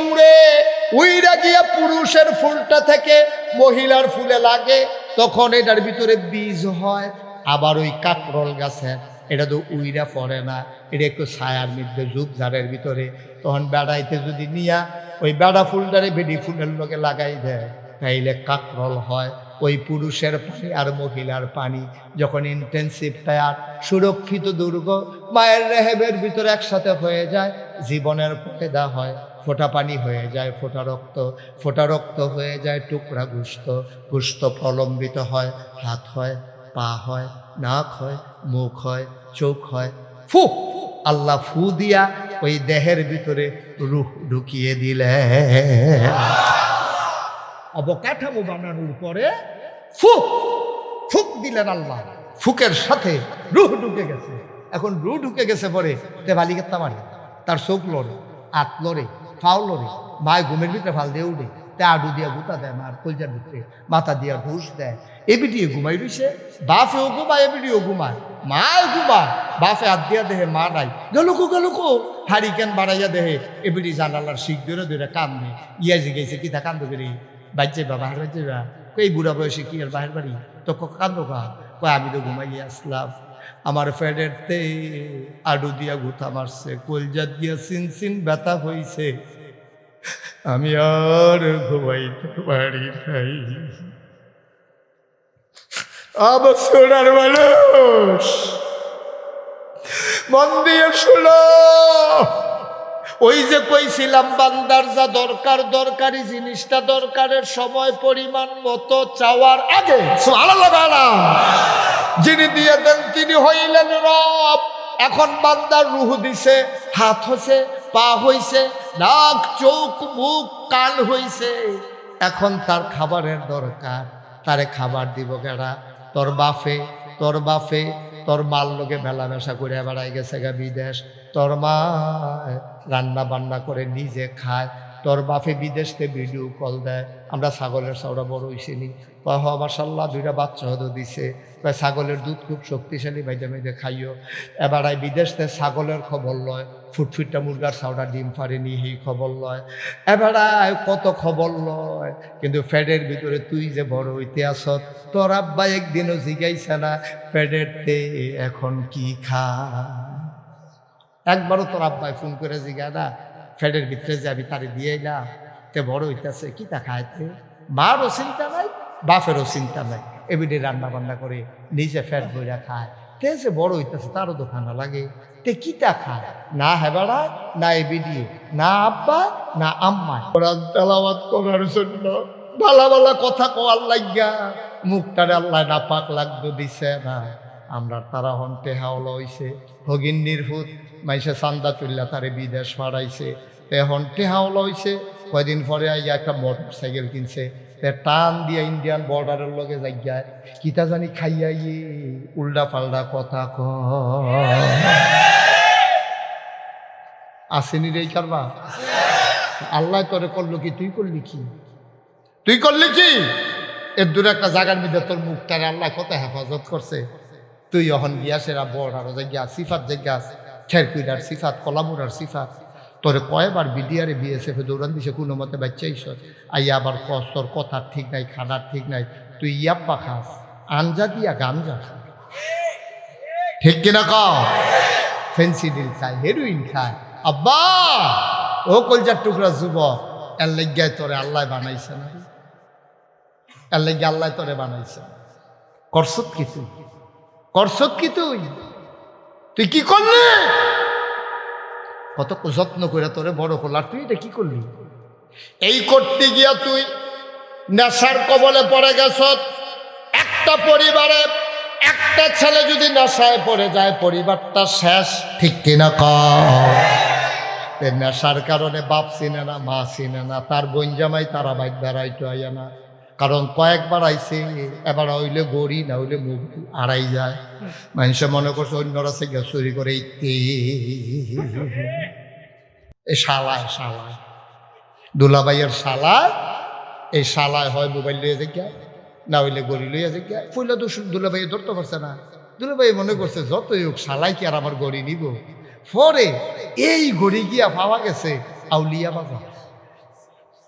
উড়া গিয়া পুরুষের ফুলটা থেকে মহিলার ফুলে লাগে, তখন এটার ভিতরে বীজ হয়। আবার ওই কাকরল গাছের এটা তো উইরা পড়ে না, এটা একটু ছায়ার মধ্যে ঝুপঝাড়ের ভিতরে। তখন বেড়াইতে যদি নিয়া ওই বেড়া ফুলটারে বেডি ফুলের লোকে লাগাই দেয়, তাইলে কাকরল হয়। ওই পুরুষের পানি আর মহিলার পানি যখন ইন্টেন্সিভ টায়ার, সুরক্ষিত দুর্গ মায়ের রেহেমের ভিতরে একসাথে হয়ে যায়, জীবনের পয়দা হয়, ফোঁটা পানি হয়ে যায় ফোঁটা রক্ত, ফোঁটা রক্ত হয়ে যায় টুকরা গোশত, গোশত প্রলম্বিত হয়, হাত হয়, পা হয়, নাক হয়, মুখ হয়, চোখ হয়। ফু, আল্লাহ ফু দিয়া ওই দেহের ভিতরে রূহ ঢুকিয়ে দিলে। অবকাঠামো বানানোর পরে ফুক দিলেন আল্লাহ, ফুকের সাথে রূহ ঢুকে গেছে। এখন রূহ ঢুকে গেছে পরে তে বালিকাত্তা মারে, তার চোখ লড়ে, হাত লড়ে, পাও লড়ে, মায় ঘুমের ভিতরে ফাল দিয়ে উঠে, তে আডু দিয়া গুতা দেয় মার কলজার ভিতরে, মাথা দিয়া ঘুষ দেয়। এবিটিও ঘুমাই রইছে, বাপেও ঘুমায়, এবিটিও ঘুমায়, মায় ঘুমায়, বাপে হাত দিয়া দেহে মা নাই, গেলুকো হারিকেন বাড়াইয়া দেহে এবিটি জানালার শিখ ধরে কান্দে। ইয়া জিগেছে কিতা কান্দ করি, বাচ্চা বা বাহির বাচ্চা বা এই বুড়া বয়সে কি আর বাহির বাড়ি, তো কান্দো কা? কয় আমি তো ঘুমাইয়া আসলাম, আমার ফেডেরতে আডু দিয়া গুথা মারছে, কলজাত দিয়া চিন ব্যথা হইছে, আমি আর ঘুমাইতে পারি নাই। আবার সোনার মানুষ মন দিয়ে শুনো, ওই যে কইছিলাম বান্দার যা দরকার, দরকারি জিনিসটা দরকারের সময় পরিমাণ মতো চাওয়ার আগে সুবহানাল্লাহ, যিনি দিয়ে দেন তিনি হইলেন রব। এখন বান্দার রূহ দিছে, হাত হইছে, পা হইছে, নাক চোখ মুখ কান হইছে, এখন তার খাবারের দরকার। তারে খাবার দিব কেডা? তোর বাপে তোর মার লোকে মেলামেশা করে বেড়াই গেছে গা বিদেশ, তোর মা রান্না বান্না করে নিজে খায়, তোর বাপে বিদেশতে ভিডিও কল দেয়, আমরা ছাগলের চাউড়া বড় হইছিনি, কয় হ মাশাল্লাহ 2টা বাচ্চা হতো দিছে, কয় ছাগলের দুধ খুব শক্তিশালী, মাইদে মাইদে খাইও। এবারাই বিদেশতে ছাগলের খবর লয়, ফুটফুটটা মুরগার চাউড়া ডিম পারেনি সেই খবর লয়, এবারাই কত খবর লয়, কিন্তু ফ্যাডের ভিতরে তুই যে বড় হইতে আসত, তোর আব্বা একদিনও জিগাইছে না ফ্যাডের তে এখন কি খা? একবারও তোর আব্বাই ফোন করে জিগা না ফ্যাডের ভিতরে যাবি তারে দিয়ে না তে বড় হইতেছে কি তা খাইতে? মারও চিন্তা নাই, বাপেরও চিন্তা নাই, এবিডি রান্না বান্না করে নিজে ফ্যাট বইরা খায়, তে যে বড় হইতেছে তারও দোকানা লাগে, তে কিতা খায়? না হেবাড়া, না এবিডি, না আব্বা, না আম্মা। কোরআন তেলাওয়াত করার জন্য ভালা ভালা কথা কোয়ার লাগিয়া মুখটারে আল্লাহ না পাক লাগতো দিছে না। আমরা তারা হন্টে হাওলা হইছে, হগিন নির্ভূত মাইসে চান্দা তুল্লা তারে বিদেশ পাড়াইছে, তে হন্টে হাওলা হইছে। কয়দিন পরে আইয়া একটা মোটর সাইকেল কিনছে, তে টান দিয়া ইন্ডিয়ান বর্ডারের লগে যাইয়া কিতা জানি খাইয়া উল্টা পাল্টা কথা আসেনি রে কারবা। আল্লাহ তোরে করলো কি, তুই করলি কি? তুই করলি কি? এর দূরে একটা জায়গার মধ্যে তোর মুখটারে আল্লাহ কত হেফাজত করছে, তুই এখন গিয়া সেরা বর্ডার জায়গা সিফাত জায়গা খেরকুইডার সিফাত, কলামুরার সিফাত, তোরে কয়বার বিডিআরে বিএসএফে দৌড়ান দিছে, কোনো মতে বাচ্চাইস আইয়া আবার কস তোর কথার ঠিক নাই, খানার ঠিক নাই, তুই ইয়াব্বা খাস, আঞ্জা দিয়া গাঞ্জা, ঠিক কিনা ক? ফেন্সিডিল খায়, হেরোইন খায়। আব্বা ও কলজার টুকরা যুবক, এর লেগায় তোরে আল্লাহ বানাইছে না, এর লেগে আল্লাহ তোরে বানাইছে। করছত কি তুই? করছত কি তুই? তুই কি করলি? কত যত্ন করে তোরে বড় করলার, তুই এটা কি করলি? এই করতে গিয়া তুই নেশার কবলে পড়ে গেছ। একটা পরিবারে একটা ছেলে যদি নেশায় পড়ে যায় পরিবারটা শেষ, ঠিক কিনা কর? নেশার কারণে বাপ চিনে না, মা চিনে না, তার বোন জামাই তারা বাইক বেড়াইতে আইয়া না, কারণ কয়েকবার আইছে, এবার হইলে গড়ি না হইলে মুখ আড়াই যায়, মানুষে মনে করছে অন্যরা সে চুরি করে এই শালায় শালায় দুলাভাইয়ের শালায়, এই শালায় হয় মোবাইল লইয়া যাই না হইলে গড়ি লইয়া যাই, পইলা তো দুলাভাই ধরতে পারছে না, দুলাভাই মনে করছে যতই হোক শালাই কি আর আমার গড়ি নিব। পরে এই গড়ি গিয়া পাওয়া গেছে আউলিয়া বাজার,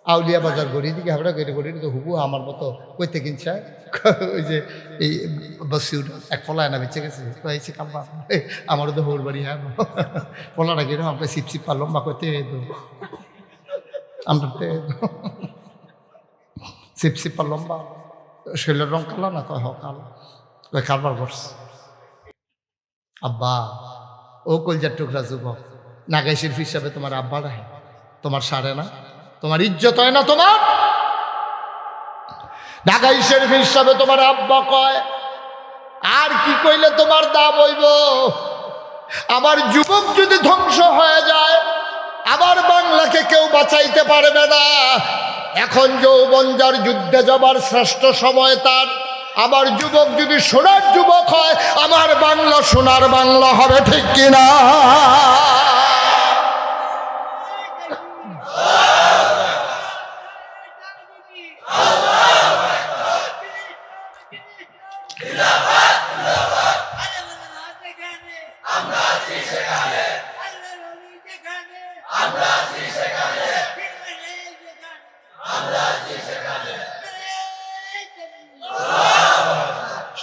আউলিয়া বাজার গড়ি দিকে হাবড়া করে গড়ি তো হুবু আমার মতো কইতে কিনছে, ওই যে এই বসিউড এক ফলায় না বেঁচে গেছে, তো এইছে কাম্বা আমারও তো হোর বাড়ি, হ্যাঁ ফলাটা কিনে আমরা সিপ পারলাম বা করতে আমরা সিপ পারলাম বা শৈলের রং কালো না, কয় হ কালো, কয় কারবার করছে। আব্বা ও কলজার টুকরা যুবক, নাগাই শিল্পী হিসাবে তোমার আব্বা রাহে, তোমার সারে না, তোমার ইজ্জত হয় না, তোমার ঢাকাই শরীফ হিসাবে তোমার আব্বা কয়, আর কি কইলে তোমার দাম হইব? আমার যুবক যদি ধ্বংস হয়ে যায় আবার বাংলাকে কেউ বাঁচাইতে পারবে না। এখন যৌবন যার যুদ্ধে যাবার শ্রেষ্ঠ সময় তার, আমার যুবক যদি সোনার যুবক হয় আমার বাংলা সোনার বাংলা হবে, ঠিক কিনা?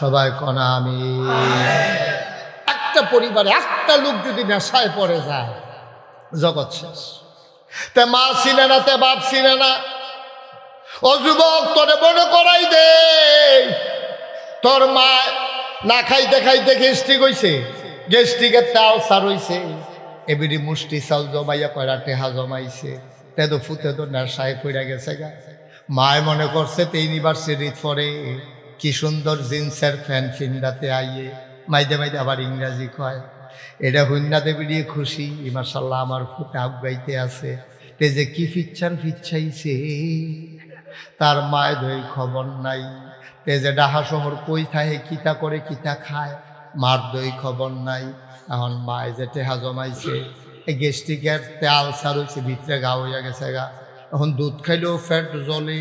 সবাই কনা আমি। একটা পরিবারে একটা লোক যদি নেশায় পড়ে যায় জগৎ শেষ। তে মা চিনে না, তে বাপ চিনে না। ও যুবক তোরে মনে করাই দে, তোর মা না খাইতে খাইতে গেস্ট্রিক হইছে, গেস্ট্রিকের তাও সার হইছে, এবিডি মুষ্টি চাল জমাইয়া কয়রা টেহা জমাইছে, তে তো ফুতে তো নেশায় পড়ে গেছে গা। মায় মনে করছে তে ইউনিভার্সিটির পরে কি সুন্দর জিন্সের ফ্যান ফিন্দাতে আইয়ে মাইদে মাইদে আবার ইংরাজি কয়, এটা হুন্নাতে বেরিয়ে খুশি, মাশাল্লাহ আমার ফুটে আগাইতে আছে, তে যে কি ফিচ্ছাইছে তার মায় ধই খবর নাই, তে যে ডাহা শহর কই থাকে, কিতা করে কিতা খায় মার দই খবর নাই। এখন মায় যে টেহা জমাইছে, এই গ্যাস্ট্রিকের তেল সার হয়েছে, ভিতরে গা হইয়া গেছে গা। এখন দুধ খাইলেও ফ্যাট জ্বলে।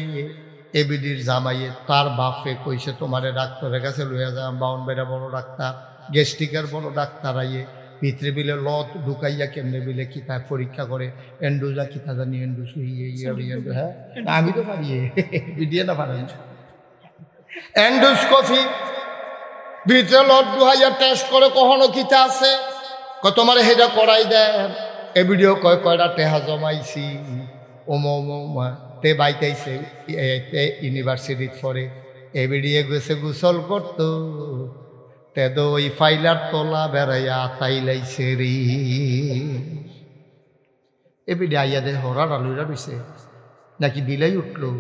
এবিডির জামাইয়ে তার বাপে কইছে তোমারে ডাক্তারের কাছে লইয়া যা, বাউনবাড়িয়া বড় ডাক্তার, গ্যাস্ট্রিকের বড় ডাক্তার আইয়ে ভিতরে বিলে লত ঢুকাইয়া কেমনে বিলে কিতা পরীক্ষা করে, এন্ডোজা কিতা জানি এন্ডোজ, হ্যাঁ আমি তো পারি ভিডিও না পারেন, এন্ডোস্কোপি ভিতরে লট ঢুকাইয়া টেস্ট করে কখনো কিতা আছে, তোমার হেডা করাই দেন। এ ভিডিও কয়টা টেহা জমাইছি, ওমা তে বাইতাইছে ইউনিভার্সিটিত পড়ে, এ ভিডিও গেছে গোসল করতো, তে তো ওই ফাইলার তলা বেড়াইয়া তাইলাইছে রে। এ ভিডিও আইয়াদে হরার আলুরা রইছে নাকি বিলাই উঠলো,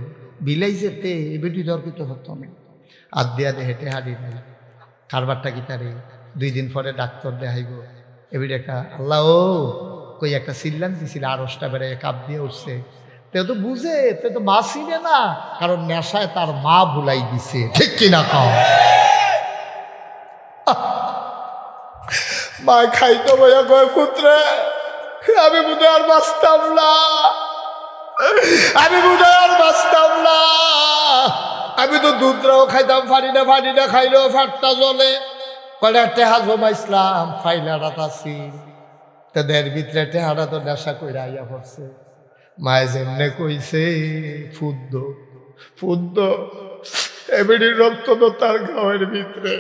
বিলাই যেতে এ ভিডিও দরকিত হতো না। আর দেয়া হেঁটে হাঁড়ি নাই, কারবারটা কি তারে 2 দিন পরে ডাক্তার দেখাইব। এবার একটা আল্লাহ ও কই একটা সিল্লান দিছিল, 8টা বেড়ে কাপ দিয়ে উঠছে। তে তো বুঝে, তে তো মা চিনে না, কারণ নেশায় তার মা ভুলাই দিছে, ঠিক কিনা কও? মা খাইতো বইয়া কয় পুত্রে আমি বুঝে আর বাঁচতাম না, আমি বুঝে আর বাঁচতাম না, আমি তো দুধরাও খাইতাম পারি না খাইলেও ফাটটা জ্বলে। কয়টা টেহা জমাইছিলাম, ফাইলাটা আছি, তাদের ভিতরে টেহাটা তো নেশা কইরা আইয়া পড়ছে। মায়ে যেমনে কইছে ফুদ্দ এমনি রক্ত তো তার গাওয়ের ভিতরে।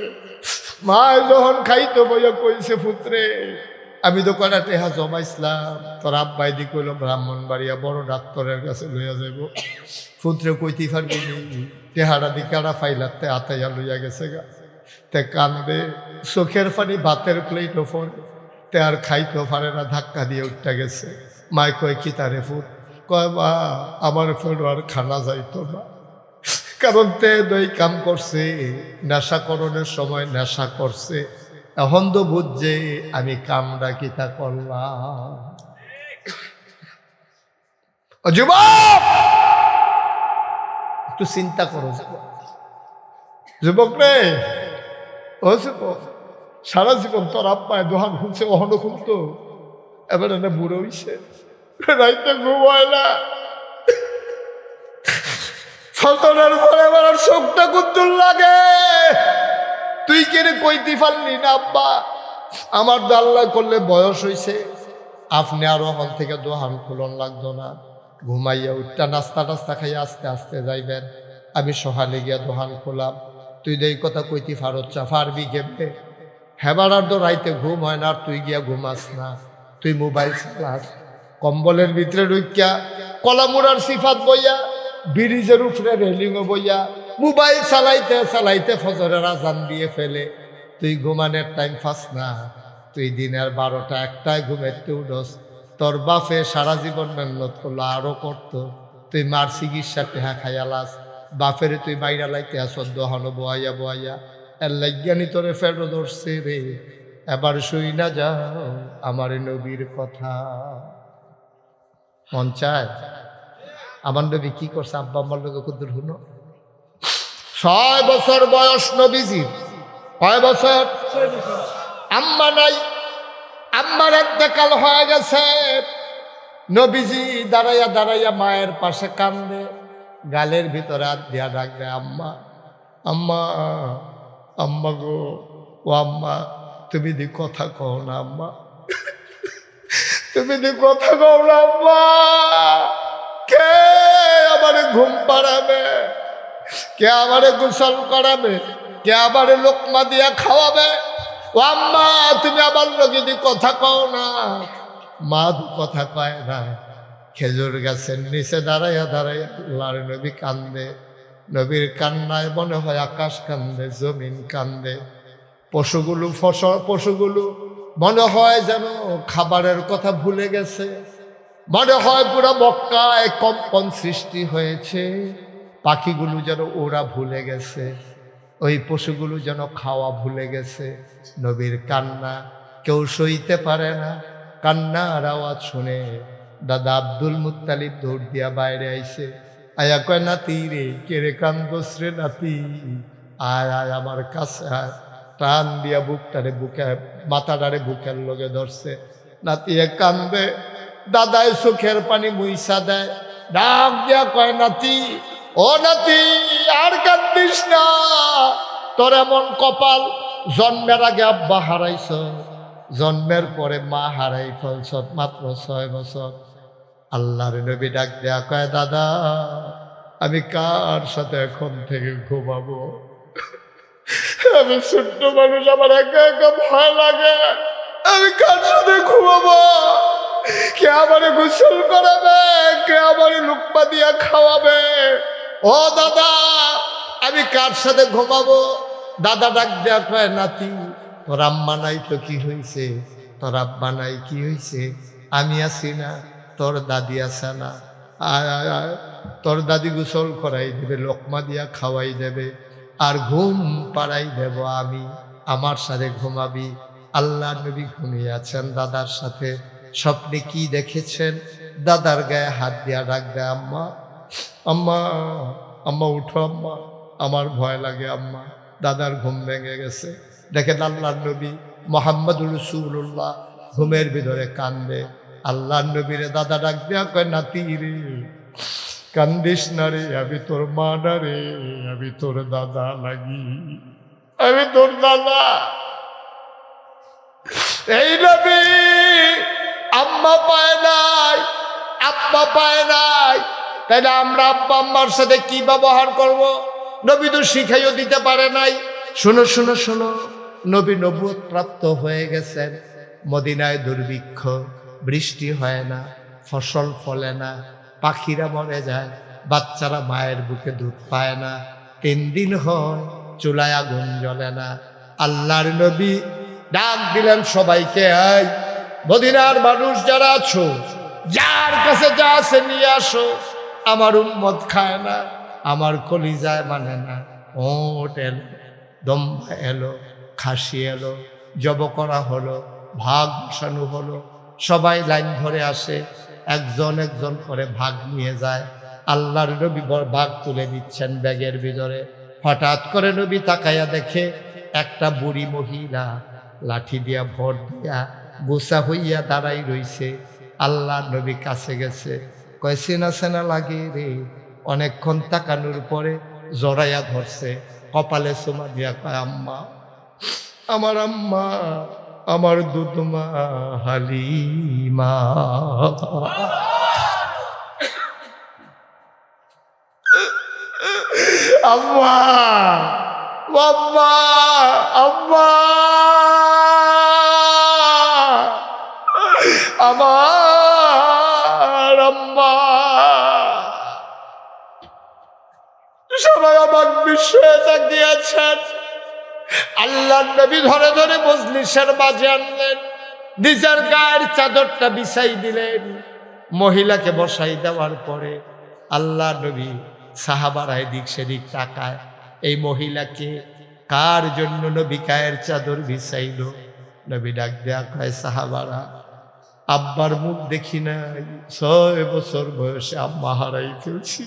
মায় যখন খাইতো বইয়া কইছে পুত্রে আমি তো কয়টা টেহা জমাইছিলাম, তোর আব্বাই দি কইল ব্রাহ্মণবাড়িয়া বড় ডাক্তারের কাছে লইয়া যাইব। পুত্রে কইতে পারবি টেহারা দিকারা ফাইলাতে আতাইয়া লইয়া গেছে গা। তে কান্দে, চোখের পানি ভাতের প্লেট ওপর, তে আর খাইতে পারে না, ধাক্কা দিয়ে উঠতে গেছে। মায় কয় কি তারে ফুট, কয় মা আমার ফের আর খানা যাইতো না, কারণ তে দই কাম করছে, নেশাকরণের সময় নেশা করছে, এখন তো বুঝছে আমি কামটা কিতা করলাম। যুবক একটু চিন্তা করো, যুবক রে, ও যুবক, সারা জীবন তোর আব্বায় দোহান খুলছে, অহনো খুলতো, এবার না বুড়ো হইছে, রাইতে ঘুমায় না, ফজরের পরে আমার চোখটা কুদ্দুর লাগে। তুই কেন কইতে পারলি না আব্বা আমার আল্লাহ করলে বয়স হইছে, আপনি আরো ওখান থেকে দোহান খুলন লাগতো না, ঘুমাইয়া উঠটা নাস্তা টাস্তা খাইয়া আস্তে আস্তে যাইবেন, আমি সকালে গিয়া দোহান খোলাম। তুই এই কথা কইতে ফারচ্ছা পারবি কেমনে? হেবারার তো রাইতে ঘুম হয় না, আর তুই গিয়া ঘুমাস না, তুই মোবাইল চালাস, কম্বলের ভিতরে ঢুকিয়া কলামুড়ার সিফাত বইয়া, ব্রিজের উপরে রেলিংও বইয়া, মোবাইল চালাইতে চালাইতে ফজরের আজান দিয়ে ফেলে। তুই ঘুমানোর টাইম পাস না, তুই দিনের 12টা 1টায় ঘুমাইতে উঠস। তোর বাপে সারা জীবন মেহনত করলো, আরো করতো, তুই মার চিকিৎসা টেহা খাইয়ালাস, বাপের তুই বাইরা লাইতে আস দহন বয়াইয়া এর লাজ্ঞানি তোরে ফেরো ধরছে রে। এবার শুই না যাও আমার নবীর কথা। মন চায় আমার নবী কি করছে, আব্বা আম্মার লোক কুদ্দুর হুনো। 6 বছর বয়স নবীজির, কয় বছর? আম্মা নাই, আম্মার ইন্তেকাল হয়ে গেছে। নবীজি দাঁড়াইয়া দাঁড়াইয়া মায়ের পাশে কান্দে, গালের ভিতরে হাত দিয়া ডাক দেয় আম্মা আম্মা আম্মা গো, ও আম্মা তুমি দি কথা কও না আম্মা, তুমি দি কথা কও না আম্মা, কে আমারে ঘুম পাড়াবে, কে আমারে গোসল করাবে, কে আমারে লোকমা দিয়া খাওয়াবে? ও আম্মা তুমি আমার লগে দি কথা কও না। মা দু কথা কয় না, খেজুর গাছের নিচে দাঁড়াইয়া দাঁড়াইয়া আল্লাহর নবী কান্দে। নবীর কান্নায় মনে হয় আকাশ কান্দে, জমিন কান্দে, পশুগুলো মনে হয় যেন খাবারের কথা ভুলে গেছে, মনে হয় পুরো মক্কায় কম্পন সৃষ্টি হয়েছে, পাখিগুলো যেন ওরা ভুলে গেছে, ওই পশুগুলো যেন খাওয়া ভুলে গেছে। নবীর কান্না কেউ সইতে পারে না। কান্নার আওয়াজ শুনে দাদা আব্দুল মুত্তালিব দৌড় দিয়া বাইরে আইছে, আয়া কয় নাতি রে, কে রে কান্দোস রে নাতি, আয় আয় আমার কাছে আয়। টান দিয়া মাথাটারে বুকের লগে ধরছে। নাতিয়ে কান্দে, দাদায় চোখের পানি মুইসা দেয়, ডাক দিয়া কয়, নাতি, ও নাতি, আর কান্দিস না, তোর এমন কপাল, জন্মের আগে আব্বা হারাইছ, জন্মের পরে মা হারাই ফেলছ, মাত্র 6 বছর। আল্লাহর নবী ডাক দেয়া কয়, দাদা, আমি কার সাথে এখন থেকে ঘুমাবো? আমি ছোট্ট মানুষ, আমার একা একা ভয় লাগে, আমি কার সাথে ঘুমাবো? কে আমারে গোসল করাবে, কে আমারে লুকমা দিয়া খাওয়াবে? ও দাদা, আমি কার সাথে ঘুমাবো? দাদা ডাক দেয়া কয়, নাতি, তোর আম্মা নাই তো কি হয়েছে, তোর আব্বা নাই কি হয়েছে, আমি আছি না, তোর দাদি আছে না, তোর দাদি গোসল করাই দেবে, লোকমা দিয়া খাওয়াই দেবে, আর ঘুম পাড়াই দেব আমি, আমার সাথে ঘুমাবি। আল্লাহ নবী ঘুমিয়ে আছেন দাদার সাথে। স্বপ্নে কি দেখেছেন? দাদার গায়ে হাত দিয়া ডাক দেয়, আম্মা, আম্মা, আম্মা উঠো, আম্মা, আমার ভয় লাগে আম্মা। দাদার ঘুম ভেঙে গেছে। দেখেন আল্লাহর নবী মুহাম্মদুর রাসূলুল্লাহ ঘুমের ভিতরে কান্দে। আল্লাহর নবীরে দাদা ডাক দেয়া কয়, নাতি রে, কান্দিস না রে, আমি তোর মা না রে, আমি তোর দাদা লাগি, আমি তোর দাদা। এই নবী আম্মা পায় নাই, আব্বা পায় নাই, তাইলে আমরা আব্বা আম্মার সাথে কি ব্যবহার করব? নবী তো শিখাইও দিতে পারে নাই। শোনো শোনো শোনো, নবী নবুয়ত প্রাপ্ত হয়ে গেছেন। মদিনায় দুর্ভিক্ষ, বৃষ্টি হয় না, ফসল ফলে না, পাখিরা মরে যায়, বাচ্চারা মায়ের বুকে দুধ পায় না, 3 দিন হয় চুলায় আগুন জ্বলে না। আল্লাহর নবী ডাক দিলেন সবাইকে, এই মদিনার মানুষ যারা আছো, যার কাছে যা আছে নিয়ে আসো, আমার উম্মত খায় না, আমার কলিজায় মানে না। ওট এলো, দম্ভা এলো, খাসি এলো, জব করা হলো, ভাগ বসানো হলো, সবাই লাইন ধরে আসে, একজন একজন করে ভাগ নিয়ে যায়। আল্লাহর নবী ভাগ তুলে দিচ্ছেন ব্যাগের ভিতরে। হঠাৎ করে নবী তাকাইয়া দেখে একটা বুড়ি মহিলা লাঠি দিয়া ভর দিয়া গোসা হইয়া দাঁড়াই রইছে। আল্লাহর নবী কাছে গেছে, কয়, চেনা চেনা লাগে রে। অনেকক্ষণ তাকানোর পরে জড়াইয়া ধরছে, কপালে চুমা দিয়া কয়, আম্মা, আমার আম্মা, আমার দুধমা হালিমা। আম্মা, আম্মা, আম্মা, আমার আম্মা। সবাই আমার বিষয়ে তাকিয়েছেন। আল্লাহর নবী ধরে ধরে মজলিসের মাঝে আনলেন, নিজের গায়ের চাদরটা বিছাই দিলেন। মহিলাকে বসাই দেওয়ার পরে আল্লাহর নবী সাহাবারা এদিক সেদিক তাকায়, এই মহিলাকে কার জন্য নবী গায়ের চাদর বিছাইল? নবী ডাক দেয়া কয়, সাহাবারা, আব্বার মুখ দেখি নাই, 6 বছর বয়সে আম্মা হারাই ফেলছি।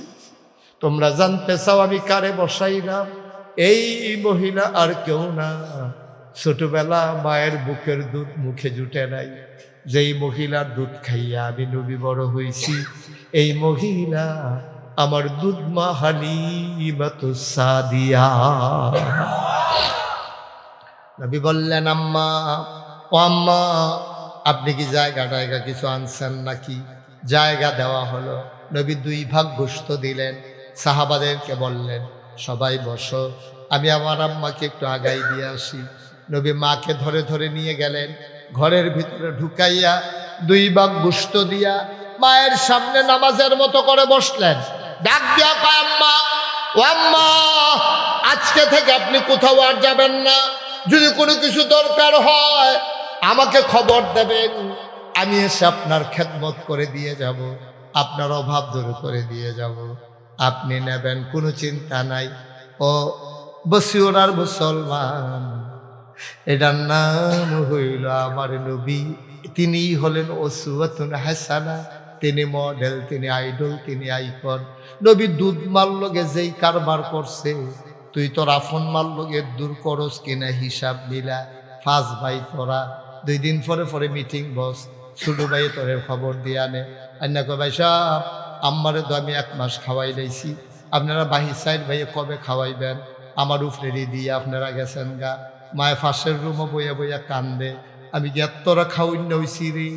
তোমরা জানতে চাও আমি কারে বসাইলাম? এই মহিলা আর কেউ না, ছোটবেলা মায়ের বুকের দুধ মুখে জুটে নাই, যেই মহিলার দুধ খাইয়া আমি নবী বড় হয়েছি, এই মহিলা আমার দুধ মা হালিমাতুস সাদিয়া। নবী বললেন, আম্মা, ও আম্মা, আপনি কি জায়গা কিছু আনছেন নাকি? জায়গা দেওয়া হলো। নবী 2 ভাগ গোশত দিলেন। সাহাবাদেরকে বললেন, সবাই বসো, আমি আমার আম্মাকে একটু আগাই দিয়ে আসি। নবী মাকে ধরে ধরে নিয়ে গেলেন, ঘরের ভিতরে ঢুকাইয়া 2 ভাগ গোশত দিয়া মায়ের সামনে নামাজের মতো করে বসলেন। ডাক দিয়া কয়, আম্মা, ও আম্মা, আজকে থেকে আপনি কোথাও আর যাবেন না। যদি কোনো কিছু দরকার হয় আমাকে খবর দেবেন, আমি এসে আপনার খেদমত করে দিয়ে যাব, আপনার অভাব দূর করে দিয়ে যাব, আপনি নেবেন, কোনো চিন্তা নাই। ও বসিওরার মুসলমান, এটার নাম হইল আমার নবী। তিনি হলেন উসওয়াতুন হাসানা, তিনি মডেল, তিনি আইডল, তিনি আইকন। নবী দুধ মাল লগে যেই কারবার করছে, তুই তোর আফন মাল লোকের দূর করস কিনা হিসাব মিলা। 5 ভাই তোরা 2 দিন পরে পরে মিটিং বস, ছোট ভাই তোরে খবর দিয়ে আনে। আন্না কয় ভাই সাহেব আম্মারে তো আমি 1 মাস খাওয়াই লাইছি, আপনারা বাহির সাইড ভাইয়ে কবে খাওয়াইবেন? আমার উপরে দিয়ে আপনারা গেছেন গা। মায়ের ফাঁসের রুমও বইয়া বইয়া কান্দে। আমি কি তোরা খাওয়াই নইছি রে?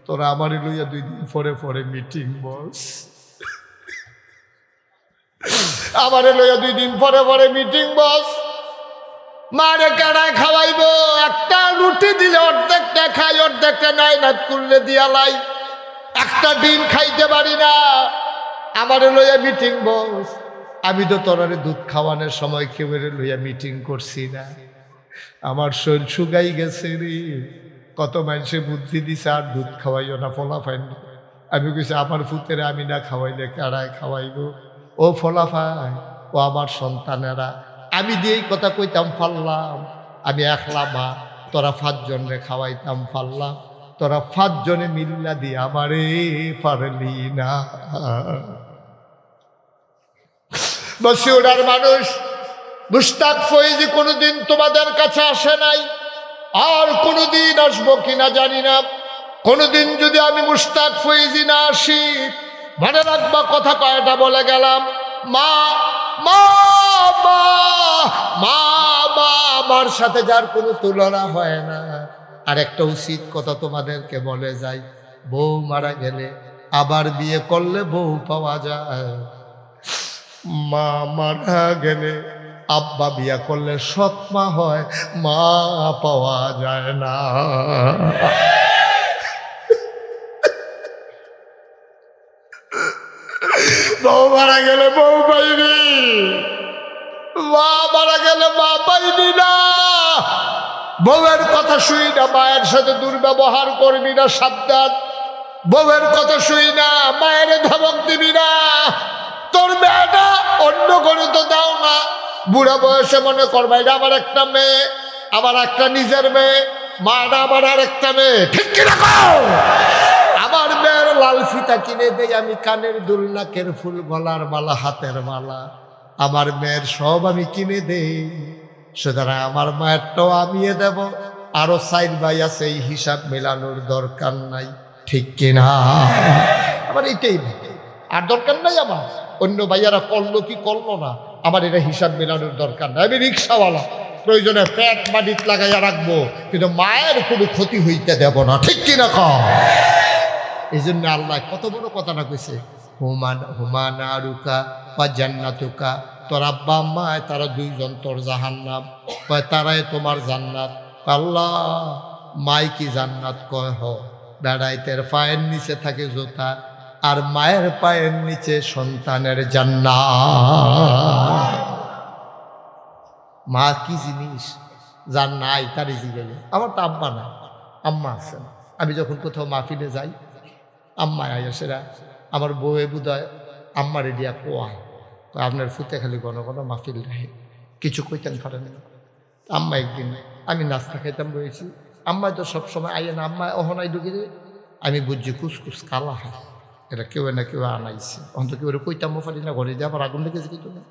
তোরা আমার লইয়া 2 দিন পরে পরে মিটিং বস, আমারে লইয়া 2 দিন পরে পরে মিটিং বস। মারে কারায় খাওয়াইব? একটা রুটি দিলে অর্ধেকটা খাই, অর্ধেকটা নাই না করলে দিয়ালাই। একটা ডিম খাইতে পারি না, আমারে লইয়া মিটিং বস। আমি তো তোরারে দুধ খাওয়ানোর সময় কেউ লইয়া মিটিং করছি না। আমার শরীর শুকাই গেছে রে। কত মানুষে বুদ্ধি দিছে আর দুধ খাওয়াইও না ফলাফাই। আমি কইছি আমার ফুতেরে আমি না খাওয়াইলে কারায় খাওয়াইব? ও ফলাফাই, ও আমার সন্তানেরা। আমি দিয়েই কথা কইতাম পারলাম, আমি একলা মা, তোরা 5 জনরে খাওয়াইতাম পারলাম, তোরা 5 জনে মিল্লা দিয়ে আমারে পারলি না। বসিউড়ার মানুষ মুশতাক ফয়েজি কোনোদিন তোমাদের কাছে আসে নাই, আর কোনোদিন আসবো কিনা জানি না। কোনোদিন যদি আমি মুশতাক ফয়েজি না আসি, মনে রাখবা কথা কয়টা বলে গেলাম, মা মা মা মা মা, আমার সাথে যার কোনো তুলনা হয় না। আর একটা উচিত কথা তোমাদেরকে বলে যাই, বউ মারা গেলে আবার বিয়ে করলে বউ পাওয়া যায়, মা মারা গেলে আব্বা বিয়া করলে সৎ মা হয়, মা পাওয়া যায় না। বউ মারা গেলে বউ পাইবি, মা মারা গেলে মা পাইবি না। বউয়ের কথা শুই না, মায়ের সাথে দুর্ব্যবহার করবি না, সাবধান। বউয়ের কথা শুই না, মায়ের ধমক দিবি না। তোর মেয়েটা অন্য করে তো দাও না। বুড়া বয়সে মনে করবা এটা আমার একটা মেয়ে, আমার একটা নিজের মেয়ে, মাটা আমার আর একটা মেয়ে, ঠিক কিনা কও? আমার মেয়ের লাল ফিতা কিনে দেই আমি, কানের দুল, নাকের ফুল, গলার মালা, হাতের মালা, আমার মেয়ের সব আমি কিনে দেই। সুতরাং আমার মায়েরটাও আমিয়ে দেব। আরো 4 ভাই আছে, এই হিসাব মেলানোর দরকার নাই, ঠিক কিনা? আমার এইটাই আর দরকার নাই। আমার অন্য ভাইয়ারা করলো কি করলো না, আমার এটা হিসাব মেলানোর দরকার নাই। আমি রিক্সাওয়ালা, প্রয়োজনে পেট মাটিত লাগাইয়া রাখবো, কিন্তু মায়ের কোনো ক্ষতি হইতে দেব না, ঠিক কিনা কও? এই জন্য আল্লাহ কত বড় কথাটা কইছে, হুমানা রুকা বা জান্নাতুকা, তোর আব্বা আম্মা তারা 2 জন তোর জাহান্নাম, কয় তারাই তোমার জান্নাত। আল্লাহ মাই কি জান্নাত? কয় হ, বেড়াইতের পায়ের নিচে থাকে জোতা, আর মায়ের পায়ের নিচে সন্তানের জান্নাত। মা কি জিনিস যার নাই তারই জিজ্ঞাসা। আমার তো আব্বা না, আম্মা আছে। আমি যখন কোথাও মাহফিলে যাই, আম্মা আয়াসেরা আমার বউয়ে বুধায় আম্মারে দিয়া কোয়ায়, আপনার ফুতে খালি ঘন ঘন মাহফিল রাখে, কিছু কইতেন পারেন না। আম্মা একদিন আমি নাস্তা খাইতাম রয়েছি, আম্মায় তো সবসময় আইয়ে না, আম্মা অহনাই ঢুকিয়ে আমি বুঝছি কুসকুস কালা হয়, এটা কেউ না কেউ আনাইছে। অন্ত কেউ কইতামও পারি না, ঘরে দিয়ে আবার আগুন লেগেছে কিন্তু না।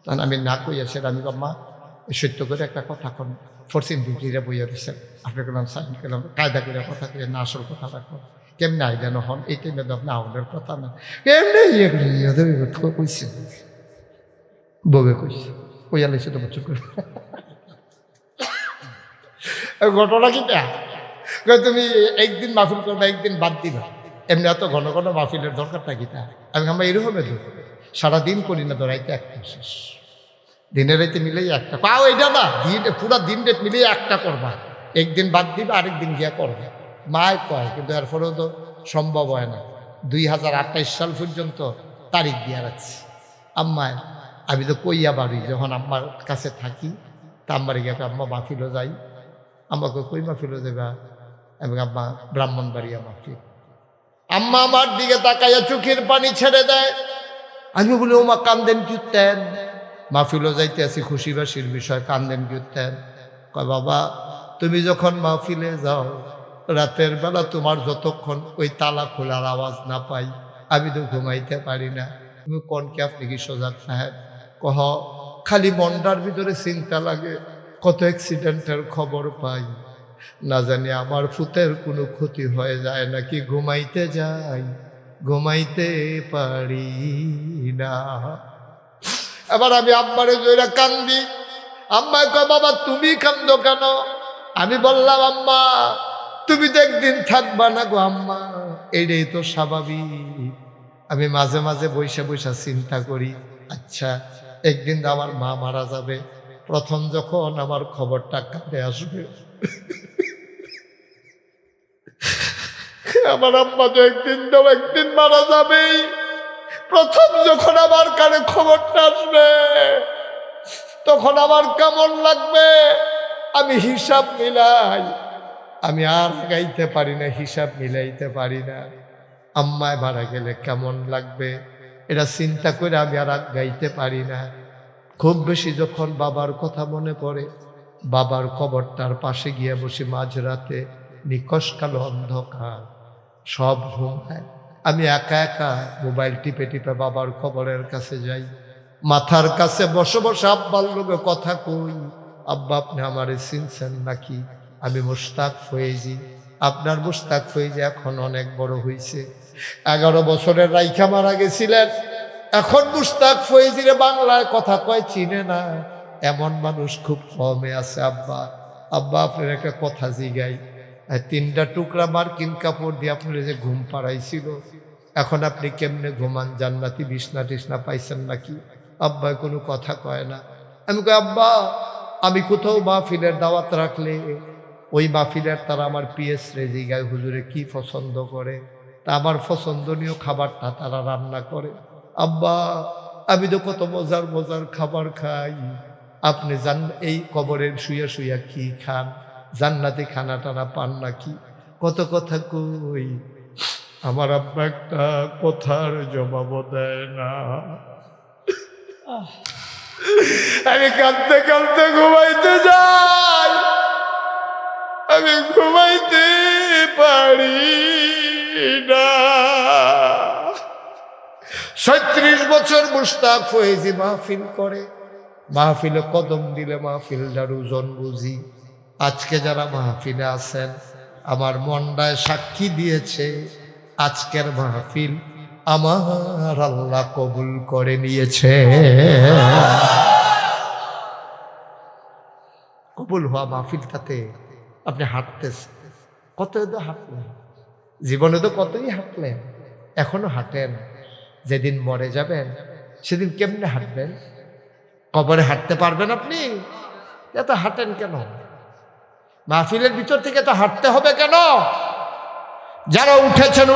তখন আমি না কইয়া সেটা আমি আম্মা সত্য করে একটা কথা কন, ফরসিন বিক্রিরা বইয়া দিচ্ছেন, আপনি কেলাম সাইন কেলাম কায়দা করে কথা কইয়া না, আসল কথা রাখো কেমনি আইডেন হন, এই টাইমে তো আপনি আউলের কথা না, কেমনি কইছে বউয়ে কইছে, কইয়া লাইছে তো চুপ করে। ঘটনা কিটা তুমি একদিন মাহফিল করবা, একদিন বাদ দিবা, এমনি এত ঘন ঘন মাহফিলের দরকারটা কিটা? আমি আমরা এরকমই তো সারাদিন করি না, ধরাইতে একটা শেষ, দিনের রাইতে মিলেই একটা পাও, এটা না দিন পুরা দিন রেট মিলিয়ে একটা করবা, একদিন বাদ দিবা, আরেকদিন গিয়া করবা। মায় কয়, কিন্তু এরপরেও তো সম্ভব হয় না। 2028 সাল পর্যন্ত তারিখ দিয়া রাখছি। আম্মায় আমি তো কইয়া বাড়ি যখন আম্মার কাছে থাকি, তা আম্মারে গিয়ে আম্মা মাহফিলও যাই, আম্মাকে কই মাহফিলও যাবা, এবং আম্মা ব্রাহ্মণবাড়িয়া মাহফিল। আম্মা আমার দিকে তাকাইয়া চোখের পানি ছেড়ে দেয়। আমি বলি, ও মা কান্দেন কিউতেন, মাহফিলও যাইতে আছি খুশি বাসির বিষয়, কান্দেন কিউতেন? কয় বাবা তুমি যখন মাহফিলে যাও রাতের বেলা তোমার যতক্ষণ ওই তালা খোলার আওয়াজ না পাই আমি তো ঘুমাইতে পারি না। তুমি কোন কি আপনি কি সজাগ সাহেব? কহ খালি মনটার ভিতরে চিন্তা লাগে, কত অ্যাক্সিডেন্টের খবর পাই, না জানি আমার ফুতের কোনো ক্ষতি হয়ে যায় নাকি। ঘুমাইতে যাই, ঘুমাইতে পারি না। এবার আমি আম্মারে জোরে কান্দি। আম্মা কয়, বাবা তুমি কান্দো কেন? আমি বললাম, আম্মা তুমি তো একদিন থাকবা না গো আম্মা, এটাই তো স্বাভাবিক। আমি মাঝে মাঝে বৈশা বৈশা চিন্তা করি, আচ্ছা একদিন আমার মা মারা যাবে, প্রথম যখন আমার খবরটা কাঁধে আসবে, আমার আম্মা তো একদিন মারা যাবেই। প্রথম যখন আমার কানে খবরটা আসবে তখন আমার কেমন লাগবে? আমি হিসাব মিলাই, আমি আর গাইতে পারি না, হিসাব মিলাইতে পারি না। আম্মায় মারা গেলে কেমন লাগবে এটা চিন্তা করে আমি আর গাইতে পারি না। খুব বেশি যখন বাবার কথা মনে পড়ে, বাবার কবরটার পাশে গিয়ে বসে মাঝরাতে, নিকশ কালো অন্ধকার, সব ঘুমায়, আমি একা একা মোবাইল টিপে টিপে বাবার কবরের কাছে যাই। মাথার কাছে বসে বসে আব্বার লোকে কথা কই, আব্বা আপনি আমারে চিনছেন নাকি? আমি মুশতাক ফয়েজি। আপনার মুশতাক ফয়েজি এখন অনেক বড় হয়েছে, 11 বছরের রাইখা মারা গেছিলেন, এখন মুশতাক ফয়েজিরে বাংলায় কথা কয় চিনে না, এমন মানুষ খুব কমে আছে। আব্বা আব্বা আপনার একটা কথা জিগাই, 3টা টুকরা মার্কিন কাপড় দিয়ে আপনার যে ঘুম পাড়াইছিল, এখন আপনি কেমনে ঘুমান? জান্নাতি বিছনা টিছনা পাইছেন নাকি? আব্বা কোনো কথা কয় না। আমি কই, আব্বা আমি কোথাও মাহফিলের দাওয়াত রাখলে ওই মাহফিলের তারা আমার পিএস রে জিগায়, হুজুরে কি পছন্দ করে, তা আমার পছন্দনীয় খাবারটা তারা রান্না করে। আব্বা আমি তো কত মজার মজার খাবার খাই, আপনি এই কবরের শুয়ে শুয়ে কি খান? জান্নাতি খানা টানা পান নাকি? কত কথা কই, আমার আব্বা একটা কথার জবাব দেয় না। আমি কাঁদতে কাঁদতে ঘুমাইতে যাই, আমি ঘুমাইতে পারি না। 36 বছর মুশতাক ফয়েজি মাহফিল করে, মাহফিলে কদম দিলে মাহফিলটার ওজন বুঝি। আজকে যারা মাহফিলে আছেন, আমার মনটায় সাক্ষী দিয়েছে, আজকের মাহফিল আমার আল্লাহ কবুল করে নিয়েছে। কবুল হওয়া মাহফিলটাতে আপনি হাঁটতেছেন, কত তো হাঁটলেন, জীবনে তো কতই হাঁটলেন, এখনো হাঁটেন। যেদিন মরে যাবেন সেদিন কেমনে হাঁটবেন? কবরে হাঁটতে পারবেন আপনি? এত হাঁটেন কেন? মাহফিলের ভিতর থেকে তো হাঁটতে হবে কেন? যারা উঠেছেন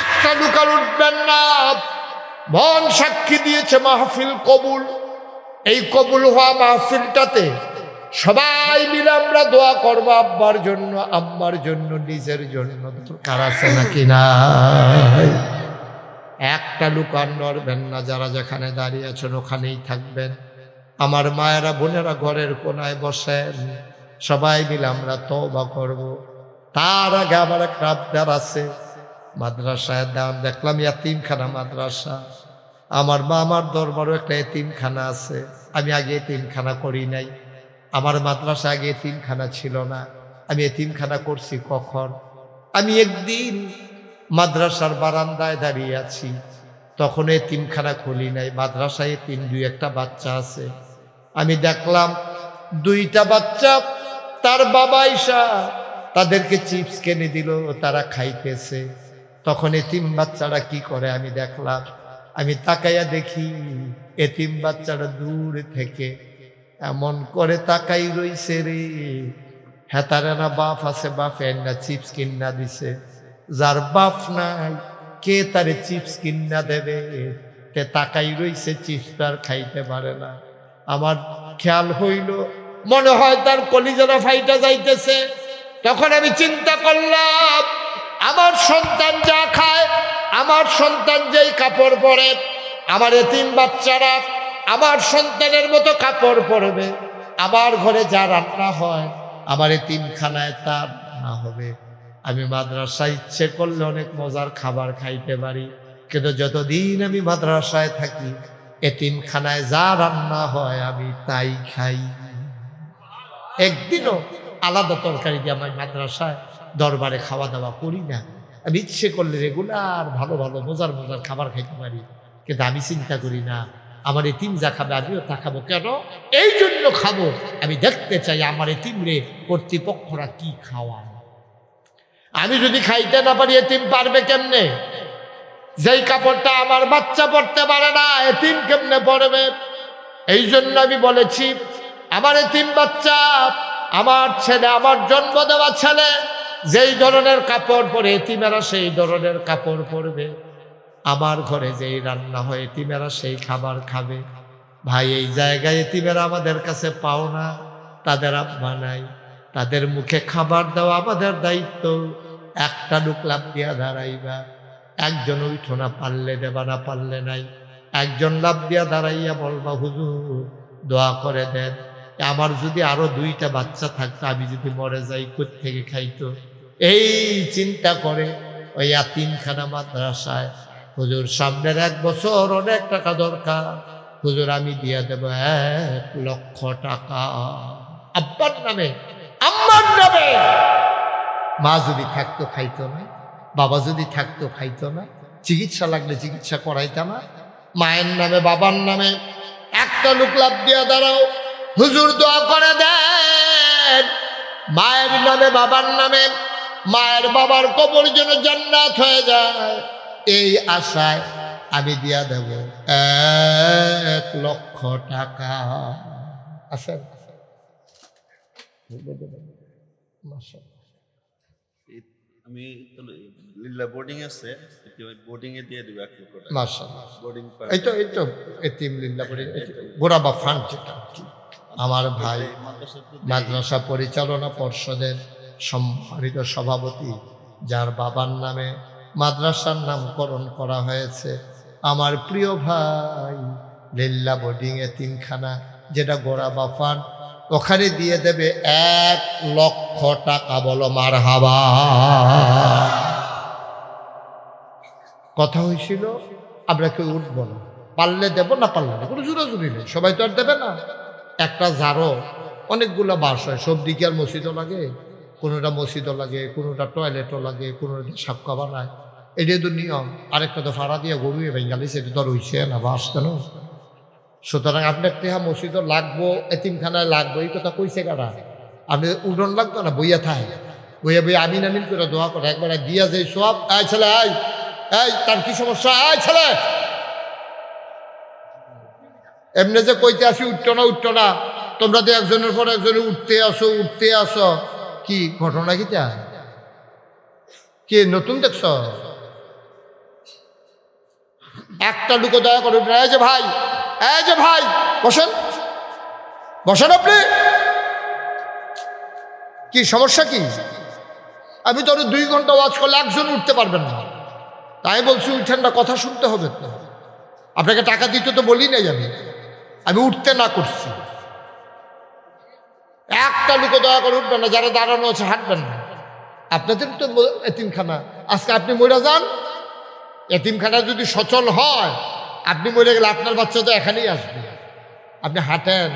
একটা লুকার উঠবেন না। মন সাক্ষী দিয়েছে মাহফিল কবুল। এই কবুল হওয়া মাহফিলটাতে সবাই মিলে আমরা দোয়া করবো, আব্বার জন্য, আম্মার জন্য, নিজের জন্য। দরকার আছে নাকি না? একটা লুকার নড়বেন না। যারা যেখানে দাঁড়িয়ে আছেন ওখানেই থাকবেন। আমার মায়েরা বোনেরা ঘরের কোনায় বসেন, সবাই মিলে আমরা তওবা করব। তার আগে আমার একটা আবদার আছে। মাদ্রাসায় দাম দেখলাম ইয়াতিমখানা মাদ্রাসা, আমার মা আমার দরবারও একটা এতিমখানা আছে। আমি আগে এতিমখানা করি নাই, আমার মাদ্রাসা আগে এতিমখানা ছিল না। আমি এতিমখানা করছি কখন? আমি একদিন মাদ্রাসার বারান্দায় দাঁড়িয়ে আছি, তখন এতিমখানা খুলি নাই, মাদ্রাসায় এতিম 2-1টা বাচ্চা আছে। আমি দেখলাম 2টা বাচ্চা, তার বাবা আইসা তাদেরকে চিপস কিনে দিল, তারা খাইতেছে। তখন এতিম বাচ্চারা কি করে আমি দেখলাম। আমি তাকাইয়া দেখি এতিম বাচ্চারা দূর থেকে এমন করে তাকাই রইছে রে, হেতারে না বাপ আছে, বাপে না চিপস কিনা দিছে। যার বাপ নাই কে তারে চিপস কিনা দেবে? তে তাকাই রইছে, চিপস তার খাইতে পারে না। আমার খেয়াল হইল মনে হয় তার কলিজারা ফাইটা যাইতেছে। তখন আমি চিন্তা করলাম, আমার সন্তান যা খায়, আমার সন্তান যেই কাপড় পরে, আমার এতিম বাচ্চারা আমার সন্তানের মতো কাপড় পরবে। আমার ঘরে যা রান্না হয় আমার এতিমখানায় তা রান্না হবে। আমি মাদ্রাসায় ইচ্ছে করলে অনেক মজার খাবার খাইতে পারি, কিন্তু যতদিন আমি মাদ্রাসায় থাকি এতিমখানায় যা রান্না হয় আমি তাই খাই। একদিনও আলাদা তরকারি দিয়ে আমার মাদ্রাসায় দরবারে খাওয়া দাওয়া করি না। আমি ইচ্ছে করলে রেগুলার ভালো ভালো মজার মজার খাবার খাইতে পারি, কিন্তু আমি চিন্তা করি না আমার এতিম যা খাবে আমিও তা খাবো। কেন? এই জন্য খাবো, আমি দেখতে চাই আমার এতিমরে কর্তৃপক্ষরা কি খাওয়ায়। আমি যদি খাইতে না পারি এতিম পারবে কেমনে? যেই কাপড়টা আমার বাচ্চা পরতে পারে না, এতিম কেমনে পরবে? এই জন্য আমি বলেছি আমার এতিম বাচ্চা, আমার ছেলে, আমার জন্ম দেওয়া ছেলে যেই ধরনের কাপড় পরে এতিমেরা সেই ধরনের কাপড় পরবে। আমার ঘরে যেই রান্না হয় এতিমেরা সেই খাবার খাবে। ভাই, এই জায়গায় এতিমেরা আমাদের কাছে পাও না, তাদের আব্বা নাই, তাদের মুখে খাবার দেওয়া আমাদের দায়িত্ব। একটা লোক লাভ দিয়া দাঁড়াইবা, একজন উঠো না পারলে দেবা, না পারলে নাই। একজন লাভ দিয়া দাঁড়াইয়া বলবা হুজুর দোয়া করে দেন, আমার যদি আরো 2টা বাচ্চা থাকতো, আমি যদি মরে যাই কোত্থেকে খাইতো। এই চিন্তা করে ওই এতিমখানা মাদ্রাসায় হুজুর সামনের 1 বছর অনেক টাকা দরকার, হুজুর আমি দিয়া দেব 1 লক্ষ টাকা আব্বার নামে, আম্মার নামে। মা যদি থাকতো খাইতো না, বাবা যদি থাকতো খাইতো না, চিকিৎসা লাগলে চিকিৎসা করাইতাম না। মায়ের নামে বাবার নামে একটা লোক লাভ দিয়া দাঁড়াও, হুজুর দোয়া করে দেন মায়ের নামে বাবার নামে, মায়ের বাবার কবর যেন জান্নাত হয়ে যায়। এই আশায় আমি দিয়া দেব 1 লক্ষ টাকা। আছেন? আমি লিল্লা বোর্ডিং আছে, বোর্ডিং এ দিয়ে দিব 1 লক্ষ টাকা। মাশাআল্লাহ। বোর্ডিং এই তো এতিম লিল্লা বলে গোরাবা ফান্ড, যেটা আমার ভাই মাদ্রাসা পরিচালনা পর্ষদের সম্মানিত সভাপতি, যার বাবার নামে মাদ্রাসার নামকরণ করা হয়েছে, আমার প্রিয় ভাই লিল্লা বোর্ডিং এতিমখানা, যেটা গোরাবা ফান্ড, ওখানে দিয়ে দেবে 1 লক্ষ টাকা। বলো মারহাবা। কথা হয়েছিল আমরা কেউ উঠবো না, পারলে দেব, না পারলে না, কোনো জোরাজুরি নেই। সবাই তো আর দেবে না। একটা জারো অনেকগুলো বাস হয়, সব দিকে আর মসজিদও লাগে, কোনোটা মসজিদও লাগে, কোনোটা টয়লেটও লাগে, কোনোটা সাপকা বানায়। এটাই তো নিয়ম। আরেকটা তো ভাড়া দিয়ে গরুয়ে বেঙ্গালি, সেটা তো আর হইছে না বাস কেন। সুতরাং আপনার টেহা মসজিদও লাগবো, এতিমখানায় লাগবো, এই কথা কইছে কারা? আপনি উডন লাগতো না, বইয়া থাই, বইয়া বইয়া আমিন আমিন করে দোয়া করে একবার দিয়া যে সব। আয় ছেলে আয়, এই তার কি সমস্যা? আয় ছেলে, এমনি যে কইতে আসি উঠতো না, তোমরা তো একজনের পর একজনে উঠতে আসো। কি ঘটনা? কিটা কি নতুন দেখছ? একটা লোক দয়া করে, এই যে ভাই, এই যে ভাই, বসেন বসেন। আপনি কি সমস্যা? কি আমি তো 2 ঘন্টা ওয়াজ করলে একজন উঠতে পারবেন না, তাই বলছি উঠেন না, কথা শুনতে হবে তো। আপনাকে টাকা দিতে তো বলি নাই, আমি উঠতে না করছি। একটা লোক দয়া করে উঠবেন না, যারা দাঁড়ানো আছে হাঁটবেন না। আপনাদের তো এতিমখানা, আজকে আপনি মরে যান, এতিমখানা যদি সচল হয়, আপনি মরে গেলে আপনার বাচ্চা তো এখানেই আসবে। আপনি হাঁটেন,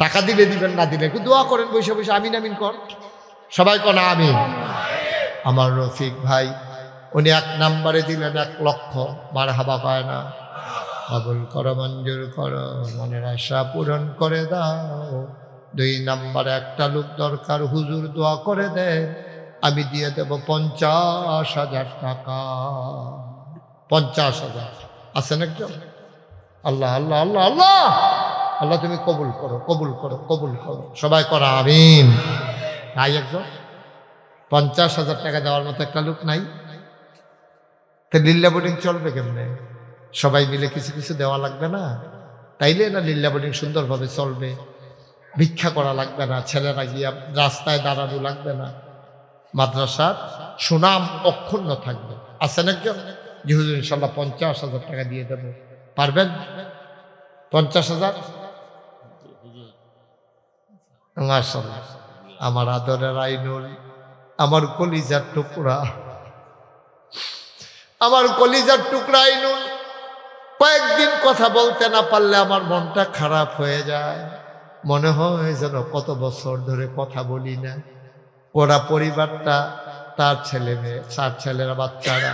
টাকা দিলে দিবেন, না দিলে একটু দোয়া করেন, বসে বসে আমিন আমিন কর, সবাই কন আমিন। আমার রফিক ভাই উনি 1 নম্বরে দিলেন 1 লক্ষ, মারহাবা পায় না। কবুল করো, মঞ্জুর করো, মনের আশা পূরণ করে দাও। 2 নম্বরে একটা লোক দরকার, হুজুর দোয়া করে দেন, আমি দিয়ে দেব 50,000 টাকা। 50,000 আছেন একজন? আল্লাহ আল্লাহ আল্লাহ আল্লাহ আল্লাহ, তুমি কবুল করো, কবুল করো, কবুল করো, সবাই করো আমিন। নাই একজন? 50,000 টাকা দেওয়ার মতো একটা লোক নাই? তো লিল্লা বোর্ডিং চলবে কেমনে? সবাই মিলে কিছু কিছু দেওয়া লাগবে না? তাইলে না লিল্লা বোর্ডিং সুন্দরভাবে চলবে। ভিক্ষা করা লাগবে না, ছেলেরা গিয়া রাস্তায় দাঁড়ানো লাগবে না, মাদ্রাসার সুনাম অক্ষুণ্ণ থাকবে। আছেন একজন? জি হুজুর ইনশাল্লাহ 50,000 টাকা দিয়ে দেবো, পারবেন? 50,000? মাশাআল্লাহ। আমার আদরের আইনুল, আমার কলিজার টুকরা, আমার কলিজার টুকরা আইনুল, কয়েকদিন কথা বলতে না পারলে আমার মনটা খারাপ হয়ে যায়, মনে হয় যেন কত বছর ধরে কথা বলি না। ওরা পরিবারটা, তার ছেলে মেয়ে, তার ছেলেরা, বাচ্চারা,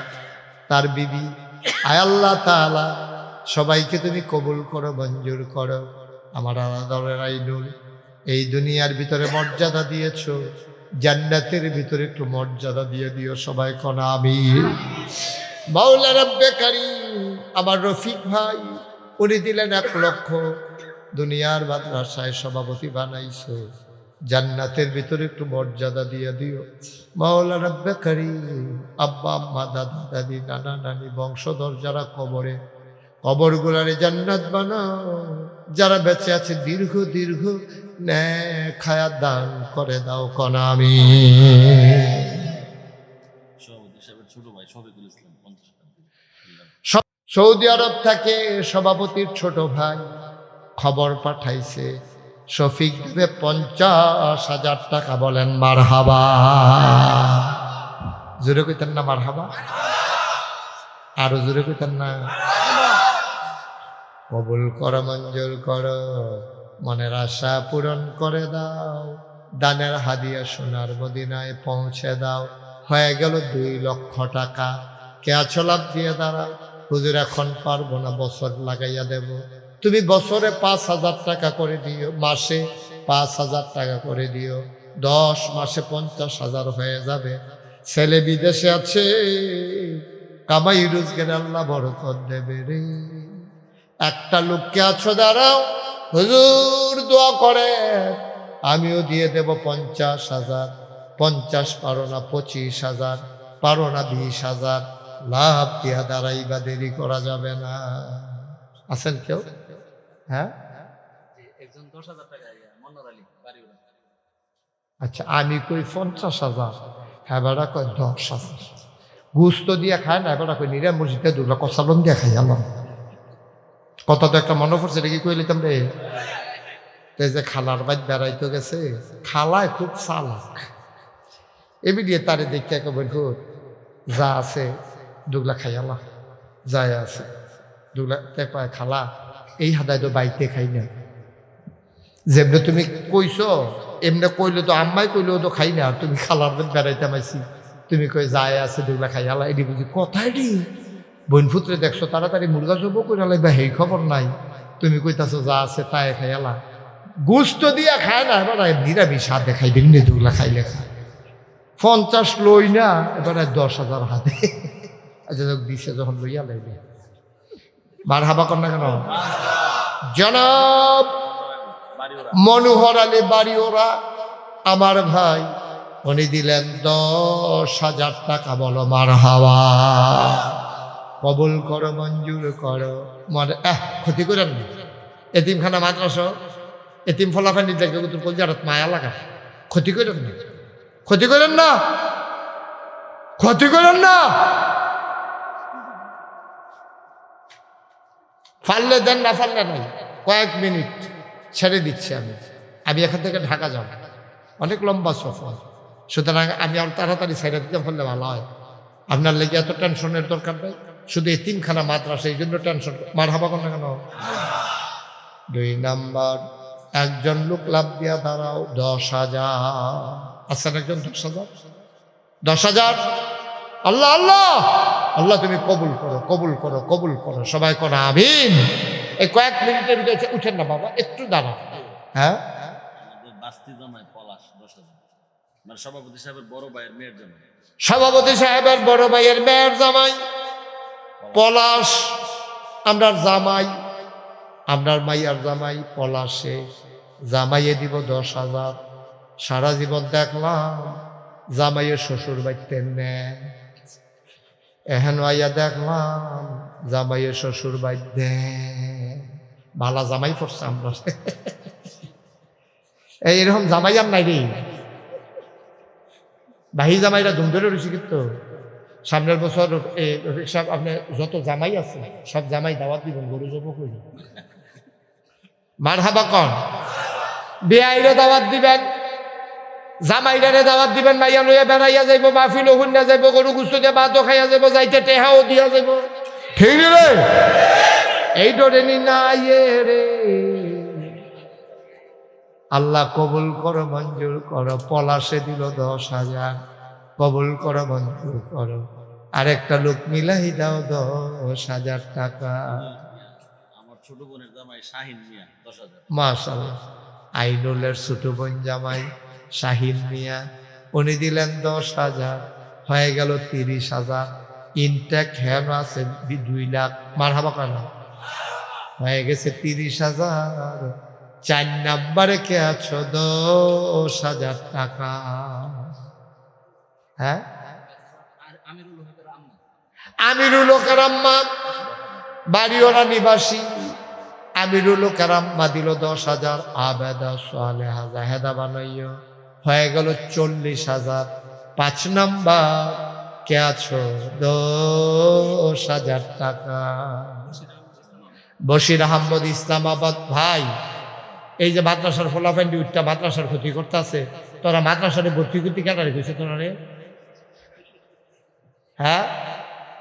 তার বিবি, আয় আল্লাহ তাআলা সবাইকে তুমি কবুল করো, মঞ্জুর করো। আমার আলাদরের আইনুল, এই দুনিয়ার ভিতরে মর্যাদা দিয়েছো, জান্নাতের ভিতরে একটু মর্যাদা দিয়ে দিও, সবাই কোন আমিন। মাওলা রব্বে কারীম, আমার রফিক ভাই উনি দিলেন 1 লক্ষ, দুনিয়ার মাদ্রাসায় সভাপতি বানাইছো, জান্নাতের ভিতরে একটু মর্যাদা দিয়ে দিও মাওলা রব্বে কারীম। আব্বা আম্মা, দাদা দাদি, নানা নানি, বংশধর যারা কবরে, কবরগুলারে জান্নাত বানাও। যারা বেঁচে আছে দীর্ঘ দীর্ঘ নেক হায়াত দান করে দাও, কোন আমিন। সভাপতি সাহেবের ছোট ভাই শফিকুল ইসলাম 50 টাকা। সৌদি আরব থেকে সভাপতির ছোট ভাই খবর পাঠাইছে, শফিক দেবে 50,000 টাকা। বলেন মারহাবা, জোরে কইতেন না মারহাবা? আরো জোরে কইতেন না? কবুল কর, মঞ্জুর কর, মনের আশা পূরণ করে দাও, দানের হাদিয়া সোনার মদিনায় পৌঁছে দাও। হয়ে গেল 2 লক্ষ টাকা। কে আছো লাভ দিয়ে দাঁড়াও। হুজুর এখন পারবো না, বছর লাগাইয়া দেব। তুমি বছরে 5,000 টাকা করে দিও, মাসে 5,000 টাকা করে দিও, 10 মাসে 50,000 হয়ে যাবে। ছেলে বিদেশে আছে, কামাই রোজগার আল্লাহ বরকত দেবে রে। একটা লোককে আছো দাঁড়াও, হুজুর দোয়া করে আমিও দিয়ে দেব 50,000। 50 পারো না 25,000, পারো না 20,000, লাভ দিয়া দাঁড়াইবা, দেরি করা যাবে না। আছেন কেউ? হ্যাঁ, একজন 10,000 টাকা মনোর আলী বাড়িওয়ালা। আচ্ছা, আমি কই 50,000, হ্যাঁ বেড়া কয় 10,000। গুস্ত দিয়ে খায় না, বেড়া কই নিরাম মসজিদে দুলা কসালন দিয়ে খাই আমার। কথা তো একটা মনে পড়ছে, এটা কি কইলে তোমরা? তো যে খালার বাইর বেড়াইতে গেছে, খালায় খুব চালাক, এমনি দিয়ে তারে দেখতে একেবারে খুব যা আছে দুগলা খাইয়ালা, যায় আছে দুগলা পায় খালা, এই হাদায় তো বাইতে খাই না। যেমনি তুমি কইছো এমনি কইলে তো আম্মাই কইলেও তো খাই না, তুমি খালার বেড়াইতে মাইছি, তুমি কই যায় আছে দুগলা খাইয়ালা, এটি বুঝি কথাই নি। বইনপুত্রে দেখছো তাড়াতাড়ি মুরগা জব করে লাগবে, সেই খবর নাই। তুমি কইতাছো যা আছে তাই খাইয়ালা, গুস্ত দিয়া খায় না, এবার নিরামিষ হাতে খাইবেন নি, দুগলা খাইলে খায়। 50 লই না, এবারে 10,000 হাতে দিছে, যখন লইয়া লাইবে মার হাবা কর না কেন? জনাব মনোহর আলী বাড়িওরা আমার ভাই, উনি দিলেন 10,000 টাকা। বলো মার হাওয়া। কবুল করো, মঞ্জুর করো, মানে ক্ষতি করেন না। এতিমখানা মাদ্রাসা, এতিম ফলাফানি দেখে তোর কলজারাত মায়া লাগা। ক্ষতি করেন না, ক্ষতি করেন না, ক্ষতি করেন না। ফাললে দেন, না ফাললে নাই। কয়েক মিনিট ছেড়ে দিচ্ছি আমি এখান থেকে ঢাকা যাব, অনেক লম্বা সফর, সুতরাং আমি আর তাড়াতাড়ি ছেড়ে দিতে পারলে ভালো হয়। আপনার লেগে এত টেনশনের দরকার নেই, শুধু এতিমখানা মাদ্রাসা, এই জন্য টেনশন। মার হাবা কর না কেন? 2 নাম্বার, একজন লোক লাভ দিয়া দাঁড়াও, 10,000। আচ্ছা, একজন 10,000, 10,000। আল্লাহ আল্লাহ আল্লাহ, তুমি কবুল করো, কবুল করো, কবুল করো, সবাই করো আমিন। এই কয়েক মিনিটের ভিতরে উঠেন না বাবা, একটু দাঁড়াও। হ্যাঁ, বাস্তি জামাই পলাশ 10,000, মানে সভাপতি সাহেবের বড় ভাইয়ের মেয়ের জামাই। সভাপতি সাহেবের বড় ভাইয়ের মেয়ের জামাই পলাশ, আমরার জামাই, আপনার মাইয়ার জামাই পলাশে, জামাইয়ে দিব 10,000। সারা জীবন দেখলাম জামাইয়ের শ্বশুর বাড়িতে নেয়, এখন আইয়া দেখলাম জামাইয়ের শ্বশুর বাড়িতে ভালা জামাই পড়ছে আমরা। এইরকম জামাই আর নাই রে, বাহি জামাইরা ধুম ধরে রয়েছে। কিন্তু সামনের বছর রফিক সাহেব, আপনি যত জামাই আছে সব জামাই দাওয়াত দিবেন, গরু জব করি। মার হাবা কন, বেআইরে দাওয়াত দিবেন, জামাইরারে দাওয়াত দিবেন, মাইয়া লইয়া বেড়াইয়া যাইব, মাহফিল হুন্না যাইব, গরু গুস্ত দিয়ে ভাতও খাইয়া যাইব, যাইতে টেহাও দিয়া যাইব। ঠিক রে? এই ডরেনি না রে। আল্লাহ কবুল করো, মঞ্জুর করো। পলাশে দিল 10,000, কবুল করো, মঞ্জুর করো। আরেকটা লোক মিলাই দাও 10,000 টাকা। আমার ছোট বোনের জামাই শাহিন মিয়া 10,000। মাশাআল্লাহ, আইনুলের ছোট বোন জামাই শাহিন মিয়া, উনি দিলেন 10,000, হয়ে গেল 30,000। ইনটেক হ্যান আছে 2 লাখ, মারহাবা কানা, হয়ে গেছে 30,000। 4 নাম্বারে কে আছো? 10,000 টাকা। হ্যাঁ, আমিরুল হকের আম্মা, বাড়িওয়ালা নিবাসী আমিরুল হকের আম্মা দিল 10,000। আবেদা সালেহা জাহেদা বানাইও, হয়ে গেল 40,000। 5 নাম্বার কে আছো? 10,000 টাকা। বশির আহমদ ইসলামাবাদ ভাই, এই যে মাদ্রাসার ফলাফেন্ডি উঠটা মাদ্রাসার ক্ষতি করতে আছে, তোরা মাদ্রাসারে ভর্তি করতে কেন রেখেছে তোরা রে? হ্যাঁ,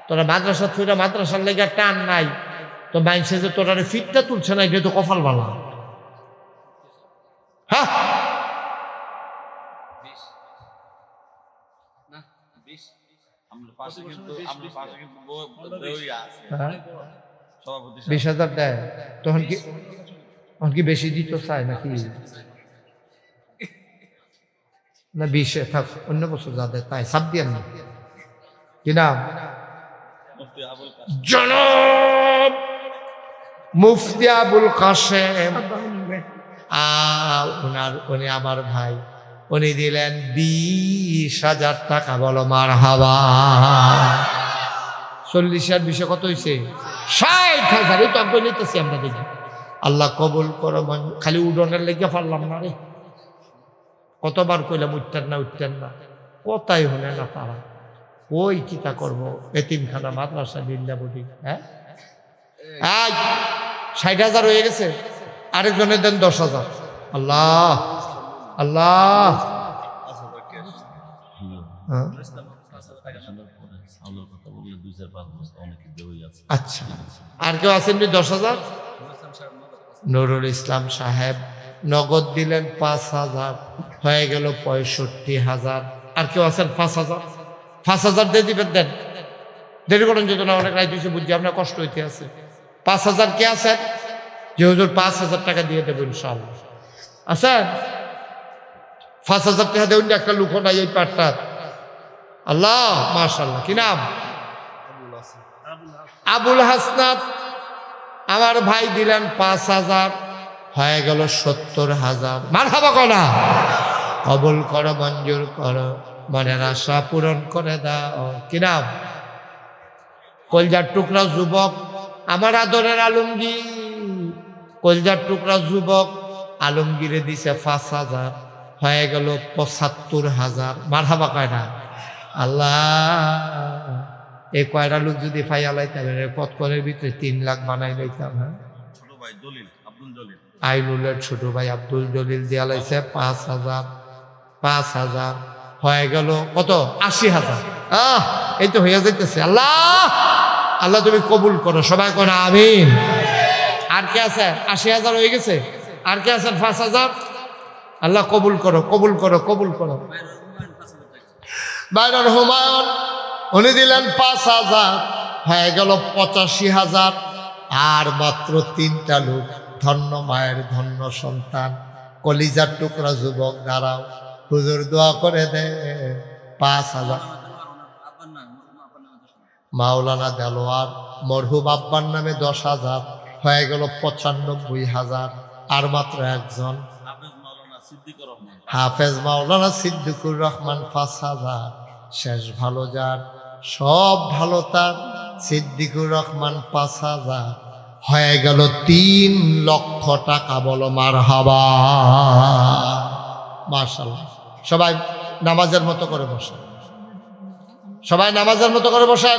তোরা মাদ্রাসা থুইরা মাদ্রাসার লেগে টান নাই তো মাইনসে যে তোরা ফিটটা তুলছে না, এটা তো কপাল বালা। হ্যাঁ, আমরা পাশে কিন্তু বই আছে, সভাপতি 20,000 দেয়, তখন কি বেশি দিতে চায় নাকি? না 20 থাক, অন্য বছর যা দেয় তাই সাপ দিয়ে না। কি নাম? মুফতি আবুল কাসেম। জনাব মুফতি আবুল কাসেম। উনি আমার ভাই, উনি দিলেন 20,000 টাকা। বলো মারহাবা। 40 আর 20 কত হয়েছে? 60,000। এই তো আমি নিতেছি, আমরা দেখি। আল্লাহ কবুল করো। খালি উডনের লেগে পারলাম না রে, কতবার কইলাম উঠতেন না, কোথায় হলে না তারা। ওই চিন্তা করবো এতিমখানা মাদ্রাসা লিল্লা বডি। হ্যাঁ, 60,000 হয়ে গেছে, আরেকজনের দেন 10,000। আল্লাহ আল্লাহ। হ্যাঁ, আচ্ছা, আর কেউ আছেন 10,000? নুরুল ইসলাম সাহেব নগদ দিলেন 5,000, হয়ে গেল 65,000। আর কেউ আছেন 5,000? 5,000 দিয়ে দিবেন, দেন। দেরি করেন যত না, অনেক রাইত হয়েছে বুঝছি, আপনার কষ্ট হইতে আছে। 5,000 কে আছেন? যে হুজুর 5,000 টাকা দিয়ে দেবো ইনশাআল্লাহ। আছেন? 5,000 টাকা দেবেন। একটা লুকো নাই এই পাটটার। আল্লাহ মাশাআল্লাহ। কি নাম? আবুল হাসনাত আমার ভাই দিলেন 5,000, হয়ে গেল 70,000। মারহাবা কনা। কবুল করো, মঞ্জুর করো, মনের আশা পূরণ করে দাও। কি নাম? কলজার টুকরা যুবক আমার আদরের আলমগীর, কলজার টুকরা যুবক আলমগীরে দিছে 5,000, হয়ে গেল 75,000। মারহাবা কয় না? আল্লাহ, এই কয়টা লোক যদি ফাইয়া লাইতাম, কতকরের ভিতরে 3 লাখ বানাই লইতাম। হ্যাঁ, ছোট ভাই জলিল, আব্দুল জলিল, আইনুলের ছোট ভাই আব্দুল জলিল দিয়া লাইছে 5,000। 5,000 হয়ে গেল কত? 80,000। এই তো হইয়া যাইতেছে। আল্লাহ আল্লাহ তুমি কবুল করো, সবাই করো আমিন। আর কে আছে? 80,000 হয়ে গেছে। আর কে আছেন? 5,000। আল্লাহ কবুল করো, কবুল করো, কবুল করো। বাইরের হুমায়ুন উনি দিলেন 5,000, হয়ে গেল 85,000। আর মাত্র 3টা লোক, ধন্য মায়ের ধন্য সন্তান, কলিজার টুকরা যুবক, দাঁড়াও, হুজুর দোয়া করে দে। 5,000 মাওলানা দেলোয়ার মরহুম আব্বার নামে 10,000, হয়ে গেল 95,000। আর মাত্র একজন, হাফেজ মাওলানা সিদ্দিকুর রহমান 5,000। শেষ ভালো যার, সব ভালো তার, সিদ্দিকুর রহমান 5,000, হয়ে গেল 3 লক্ষ টাকা। বলো মারহাবা। মাশাআল্লাহ। সবাই নামাজের মতো করে বসেন, সবাই নামাজের মতো করে বসেন।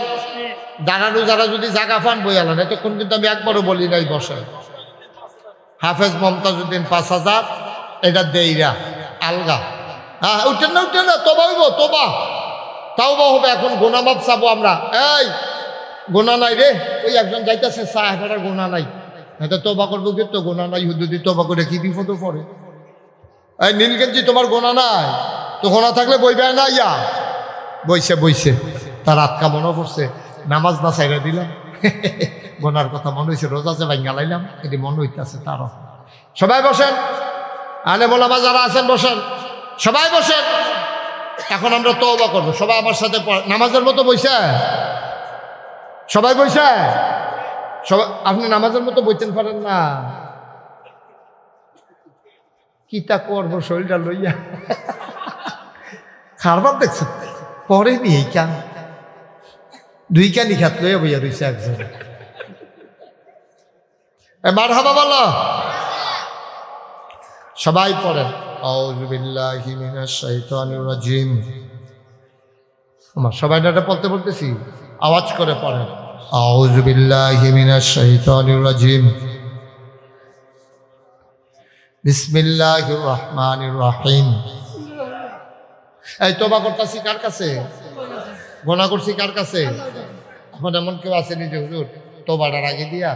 দাঁড়ানো যারা যদি জায়গা পান বইয়ালেন, এতক্ষণ কিন্তু আমি একবারও বলি নাই বসেন। হাফেজ মমতাজউদ্দিন 5,000, এটা দেইরা আলগা। হ্যাঁ, উঠেন না, তোবা হইব, তোবা তাওবা হবে। এখন গোনামাপ চাবো আমরা। এই গোনা নাই রে, ওই একজন যাইতেছে সাহেবের গোনা নাই, এটা তোবা করবো কি, তো গোনা নাই, হুদুদি তোবা করে কি বিপদ পড়ে। এই নীলগঞ্জি তোমার গোনা নাই, তো গোনা থাকলে বইবে না, ইয়া বইছে বইছে, তার আটকা মনে পড়ছে, নামাজ না সাইরা দিলাম, গোনার কথা মনে হয়েছে, রোজা যে ভাঙ্গা লাইলাম, এটি মনে হইতেছে তারও। সবাই বসেন, আলে মোলামা যারা আছেন বসেন, সবাই বসেন। এখন আমরা তওবা করবো, সবাই আমার সাথে নামাজের মতো বইছে, সবাই বইছে, সবাই। আপনি নামাজের মতো বইতেন পারেন না, কি তা করবো শরীরটা লইয়া, খারবার দেখছেন পরে নি এই কান, দুই কানি খাত লইয়া বইয়া রয়েছে একজন। মারহাবা বলো, সবাই পড়েন আউযু বিল্লাহি মিনাশ শাইতানির রাজিম। আমার সবাই এটা বলতে বলতেছি, আওয়াজ করে পড়েন আউযু বিল্লাহি মিনাশ শাইতানির রাজিম, বিসমিল্লাহির রহমানির রহিম। এই তোবা করতেছি কার কাছে, গোনা করছি কার কাছে? এখন এমন কেউ আসেনি যে হুজুর তোবাটার আগে দিয়া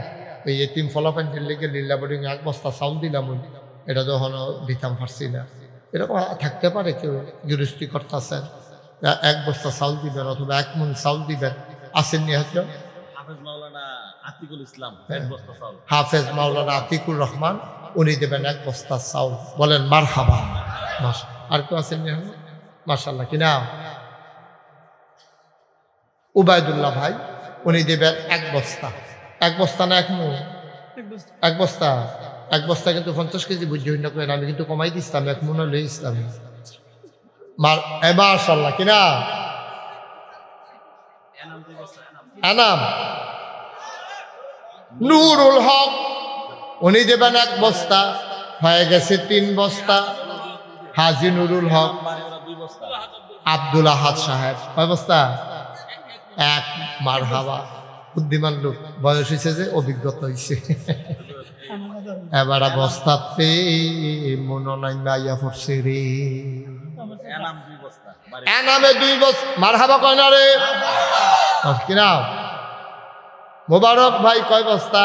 ওই এতিম ফলাফাইন লেগে লিল্লা বোর্ডিং এক বস্তা চাউল দিলাম, এটা তখনও দিতাম পারছি না, এরকম থাকতে পারে কেউ গৃহস্থী করতেছেন, এক বস্তা চাউল দিবেন অথবা এক মন চাউল দিবেন, আসেননি হয়তো? হাফেজ মাওলানা আতিকুর রহমান, উনি দেবেন এক বস্তা চাউল, বলেন মারহাবা। আর কেউ আসেননি মাশাআল্লাহ, কি নাম? উবায়দুল্লাহ ভাই, উনি দেবেন এক বস্তা। এক বস্তা না এক মন? এক বস্তা। এক বস্তা কিন্তু 50 কেজি বুঝি হইনা করেন, আমি কিন্তু কমাই দিচ্ছিলাম, এক মনে লই ইসলাম। মাশাআল্লাহ, কি না? আনাম নুরুল হক, উনি দেবেন এক বস্তা, হয়ে গেছে 3 বস্তা। হাজি নুরুল হক, আব্দুল আহাদ সাহেব, কয় বস্তা? এক। মারহাবা, বুদ্ধিমান লোক, বয়স হয়েছে যে, অভিজ্ঞতা হয়েছে। এবার বস্তাতে মনে নাই মাইয়া পড়ছে রে, এনামে 2 বস্তা। মারহাবা কয় না রে, কিনা? মোবারক ভাই কয় বস্তা?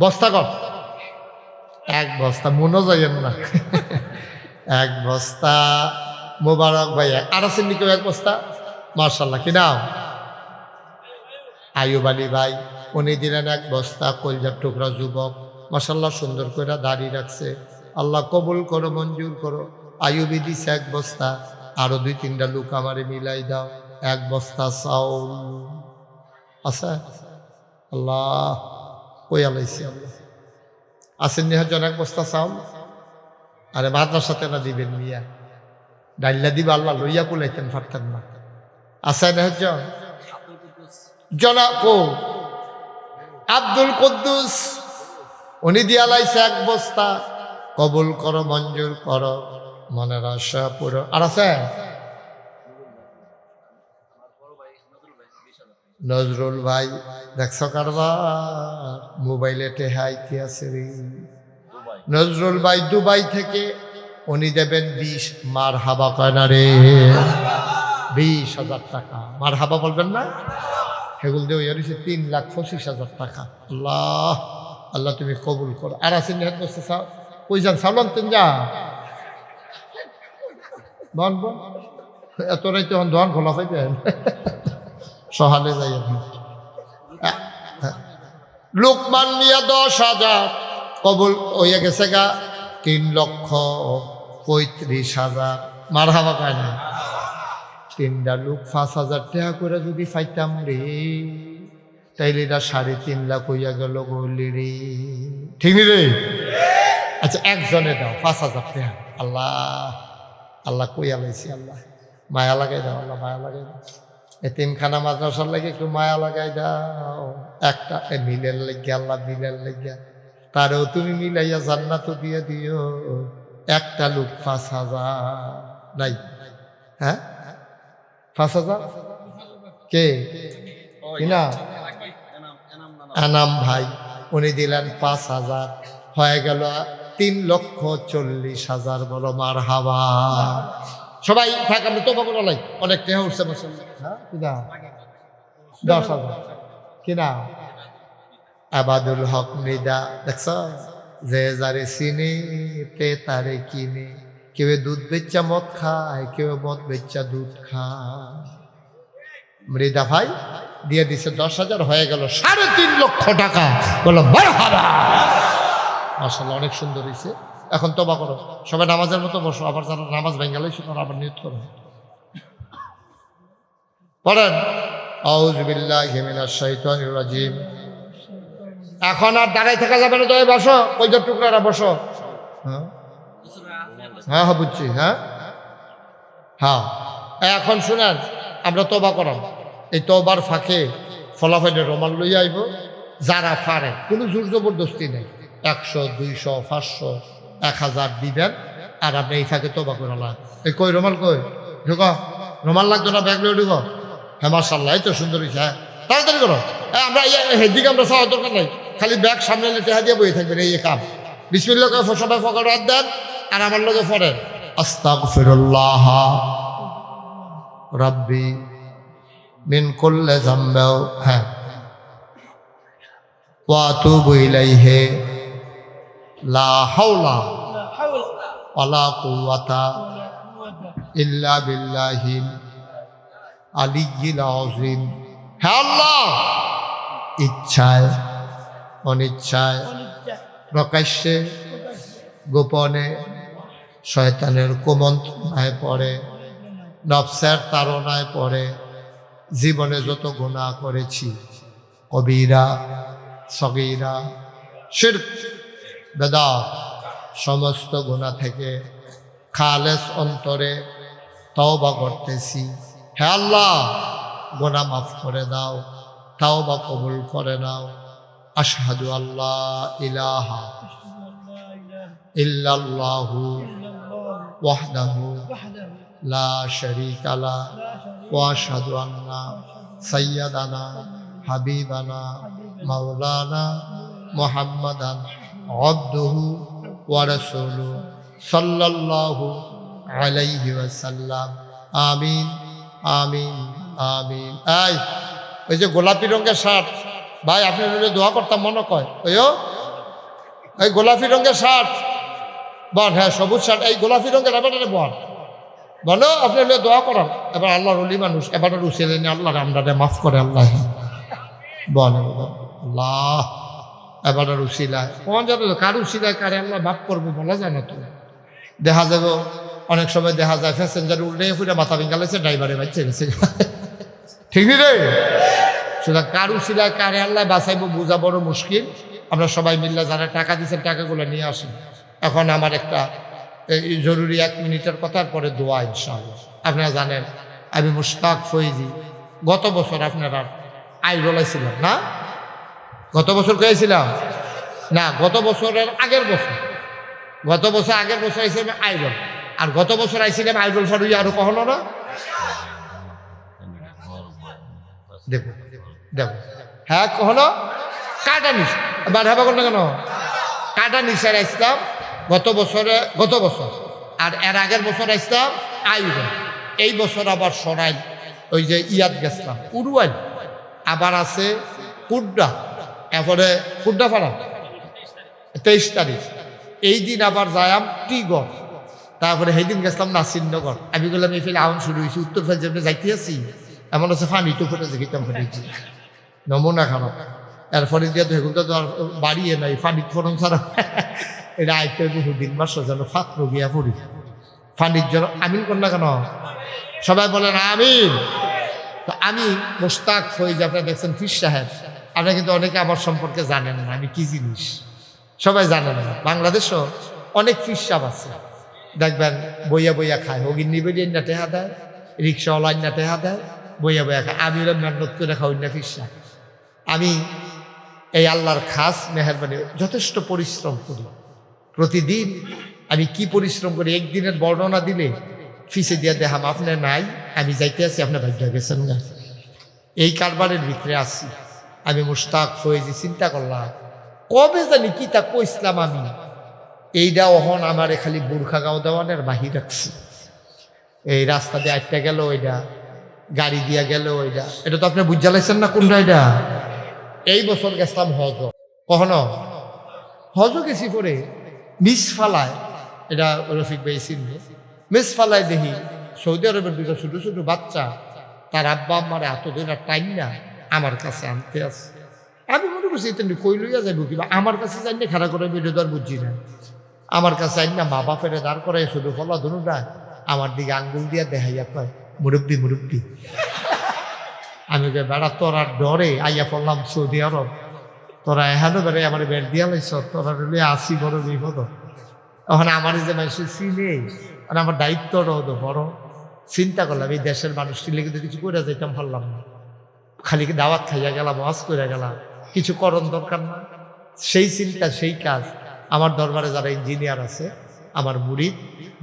বস্তা কর, এক বস্তা, মনে যাইয়েন না, এক বস্তা। মোবারক ভাই আর আছেন কেউ এক বস্তা? মাশাআল্লাহ, কি নাম? আয়ুব আলী ভাই, উনি দিলেন এক বস্তা। কলজার টুকরা যুবক, মাশাআল্লাহ সুন্দর করে দাঁড়িয়ে রাখছে, আল্লাহ কবুল করো, মঞ্জুর করো। আয়ুবই দিছে এক বস্তা, আরো 2-3টা লোক আমারে মিলাই দাও, এক বস্তা চাউল আছে। আল্লাহ কই আলাইছে, আল্লাহ আসেন নিহজন এক বস্তা চাউল। আরে মাদ্রাসাতে না দিবেন মিয়া, ডাইল্লা দিবে, আল্লাহ লইয়া কুলাইতেন পারতেন না। আছে নিহজন জনাব আব্দুল কুদ্দুস, উনি দিয়া লাইছে এক বস্তা, কবুল করো, মঞ্জুর করো, মনের আশা পুরো। আর আছে নজরুল ভাই, দেখছ কারবার, মোবাইলে টেহাইতে আছে রে। নজরুল ভাই দুবাই থেকে, উনি দেবেন 20। মারহাবা কয় না রে, 20,000 টাকা। মারহাবা বলবেন না? সেগুলো দিয়ে হয়েছে 3,25,000 টাকা। আল্লাহ আল্লাহ তুমি কবুল করো। আর আছেন নিহত বসতে চাও, ওই যান চাউল আনতেন, যা দন বোন, এত রাই তখন দোয়ান খোলা পাইবেন, সহালে যাই। লোকমান মিয়া 10,000 কবুল হইয়া গেছে গা, 3,35,000। মারহাবা কয় না? 3টা লোক 5,000 টাকা করে যদি পাইতাম রে, তাইলে এটা 3.5 লাখ হইয়া গেল গলি রে, ঠিক রে? আচ্ছা একজনে দাও 5,000 টাকা। আল্লাহ আল্লাহ কইয়া লাইছি, আল্লাহ মায়া লাগাই দাও, আল্লাহ মায়া লাগাই দাও। এতিমখানা মাদ্রাসার লাগে একটু মায়া লাগাই দাও, একটা মিলের লেগে, আল্লাহ মিলের লেগে, তারেও তুমি মিলাইয়া জান্নাত দিয়ে দিও। একটা লোক 5,000 নাই, হ্যাঁ 5,000 কে কিনা? আনাম ভাই, উনি দিলেন 5,000, হয়ে গেল 3,40,000। বলো মারহাবা। সবাই থাক, আমি তো বকর লাই, অনেক টেহা উঠছে, 10,000 কিনা আবাদুল হক মৃদা দেখছ যে যারে চিনি তে তারে কিনে কেউ দুধ বেচ্চা মদ খায় কেউ মদ বেচ্চা দুধ খায় মৃদা ভাই দিয়ে দিছে 10,000 হয়ে গেল 3.5 লক্ষ টাকা বলো মারহাবা মাশাআল্লাহ অনেক সুন্দর হয়েছে এখন তওবা করো সবাই নামাজের মতো বসো আবার যারা নামাজ ভেঙে লইছো তারা আবার নিয়ত করো পড়েন আউযু বিল্লাহি মিনাশ শাইতানির রাজিম এখন আর দাঁড়াই থাকা যাবে না তো বসো কইজোর টুকরারা বসো হ্যাঁ হ্যাঁ হ্যাঁ বুঝছি হ্যাঁ হ্যাঁ এখন শুনেন আমরা তওবা করাম এই তওবার ফাঁকে ফলাফলের রোমাল লইয়া আইব যারা পারে কোনো জোর জবরদস্তি নেই 100 200 500 1000 দিবেন আর আপনি এই ফাঁকে তওবা করালাম এই কই রোমাল কই ঢুকো রোমাল লাগতো না ব্যাগ লইয়া ঢুকো হ্যাঁ মাশাআল্লাহ এই তো সুন্দর হয়েছে হ্যাঁ তাড়াতাড়ি করো হ্যাঁ আমরা হেদিকে আমরা চাওয়ার দরকার নাই খালি ব্যাগ সামনে টেহা দিয়ে বই থাকবেন এই কাম বিসমিল্লাহ করে সবাই ফকর হাত দেন আর আমার লগে পড়েন আস্তাগফিরুল্লাহ রাব্বি মিন কুল্লি যামবিন হ্যাঁ ওয়া আতুবু ইলাইহি লা হাওলা ওয়ালা কুওয়াতা ইল্লা বিল্লাহিল আলিয়্যিল আযীম হে আল্লাহ ইচ্ছায় অনিচ্ছায় প্রকাশ্যে গোপনে শয়তানের কুমন্ত্রণায় পড়ে নফসের তাড়নায় পড়ে জীবনে যত গুনাহ করেছি কবিরা সগীরা শিরক বেদাত সমস্ত গুনাহ থেকে খালেস অন্তরে তওবা করতেছি হে আল্লাহ গুনাহ মাফ করে দাও তওবা কবুল করে নাও আশহাদু আল্লাহ ইলাহা ইল্লাল্লাহু ওয়াহদাহু লা শারীকা লা ওয়া আশহাদু আন্না সাইয়্যিদানা হাবিবানা মাওলানা মুহাম্মাদান আবদুহু ওয়া রাসূলুহু সাল্লাল্লাহু আলাইহি ওয়াসাল্লাম আমিন আমিন আমিন ওই যে গোলাপি রঙের শার্ট ভাই আপনি দোয়া করতাম মনে কয় ওইও এই গোলাপি রঙের শার্ট বল হ্যাঁ সবুজ শার্ট এই গোলাপি রঙের এবার বল বলো আপনি দোয়া করান এবার আল্লাহর ওলি মানুষ এবার রুসিলে নিয়ে আল্লাহ আমরা মাফ করে আল্লাহ বল আল্লাহ এবার রুসিলায় কোন যাবে কার রুসিলায় কারে আল্লাহ মাফ করবো বলা যায় না তো দেখা যাবে অনেক সময় দেখা যায় প্যাসেঞ্জার উল্টে ফুটে মাথা ভেঙালেছে ড্রাইভারে বাচ্চা গেছে ঠিক নি রে সুতরাং কারু শিলায় কারে আল্লাহ বাঁচাইবো বোঝা বড় মুশকিল আমরা সবাই মিললে যারা টাকা দিচ্ছেন টাকাগুলো নিয়ে আসেন এখন আমার একটা জরুরি 1 মিনিটের কথার পরে দোয়া ইনশাআল্লাহ আপনারা জানেন আমি মুশতাক ফৈজি গত বছর আপনারা আইরলাইছিলাম না গত বছর গিয়েছিলাম না গত বছরের আগের বছর আগের বছর আইছিলাম আইরল আর গত বছর আইছিলাম আইরল ফারুই আরো কখনো না দেখো দেখো হ্যাঁ কখনো কাটা নিস এবার হ্যাঁ করলো কেন কাটা নিশার আসলাম গত বছর আর এর আগের বছর আসলাম আইরল এই বছর আবার সরাই ওই যে ইয়াদ গেছিলাম উড়ুয়াল আবার আছে কুড্ডা এরপরে কুড্ডা ফাড়া 23 তারিখ এই দিন আবার যায়াম টিগড় তারপরে সেই দিন গেছিলাম নাসিরনগর আমি বললাম এই ফেলে আউন শুরু হয়েছি উত্তর ফেল যেমনি যাইতে আছি এমন হচ্ছে ফানি তো ফুটেছে গেতাম ফেটেছি নমুনা খারাপ এরপরে দিয়ে তো সেগুলো তো আর বাড়িয়ে নাই ফানির ফোরন ছাড়া এটা আইতে বহুদিন মাস যেন ফাত্র গিয়া পড়ি ফানির জন্য আমিন কর না কেন সবাই বলেন আমিন তো আমি মুশতাক ফৈজ আপনারা দেখছেন ফির সাহেব আপনারা কিন্তু অনেকে আমার সম্পর্কে জানেন না আমি কি জিনিস সবাই জানেন না বাংলাদেশও অনেক ফির সাহেব আছে দেখবেন বইয়া বইয়া খায় হগিন্নি বেরিয়ে না টেহা দেয় রিক্সাওয়ালা না টেহা দেয় বইয়া বইয়া খায় আমি ওরা মেহনত করে খাওয়াই না ফির সাহেব আমি এই আল্লাহর খাস মেহরবানি যথেষ্ট পরিশ্রম করি প্রতিদিন আমি কি পরিশ্রম করি একদিনের বর্ণনা দিলে ফিসে দিয়ে দেখাম আপনার নাই আমি যাইতে আছি আপনার ভাগ্য গেছেন না এই কারবারের ভিতরে আসি আমি মুশতাক ফৈজি চিন্তা করলাম কবে জানি কি তা কইসলাম আমি এইটা অহন আমারে খালি বুর্খা গাও দেওয়ানের বাহির রাখছি এই রাস্তা দিয়ে আটটা গেল ওইটা গাড়ি দিয়া গেল ওইটা, এটা তো আপনি বুঝা লাইছেন না কোনটা এটা। এই বছর গেছিলাম হজ, কখনো হজও গেছি করে মিস ফালায়, এটা রফিক ভাই চিনবে, মিস ফালায় দেখি সৌদি আরবের দুটো ছোটো ছোটো বাচ্চা তার আব্বা আম্মারে এত দিন টাইম না আমার কাছে আনতে আসে। আমি মনে করছি তুমি কই লইয়া যাবো কিবা, আমার কাছে যাই না খারাপ করে ভিডিও আর বুঝছি না, আমার কাছে আইন না মা বাপের দাঁড় করে ছোটো ফলা ধনুটা আমার দিকে আঙ্গুল দিয়া দেখাইয়া কয় মুরব্বী মুরব্বী। আমি বেড়া তোরার ডরে আইয়া পড়লাম সৌদি আরব, তোরা এহানো বেড়ে আমার বেড় দিয়া লাইছ, তোরা রইলে আসি বড় বিপদ। ওখানে আমার যে মানুষ চিনে মানে আমার দায়িত্বটা হতো বড়। চিন্তা করলাম এই দেশের মানুষটি লেগে তো কিছু করে যাইতাম পারলাম না, খালি দাওয়াত খাইয়া গেলাম, ওয়াজ করে গেলাম, কিছু করণ দরকার না। সেই চিন্তা সেই কাজ। আমার দরবারে যারা ইঞ্জিনিয়ার আছে আমার মুরিদ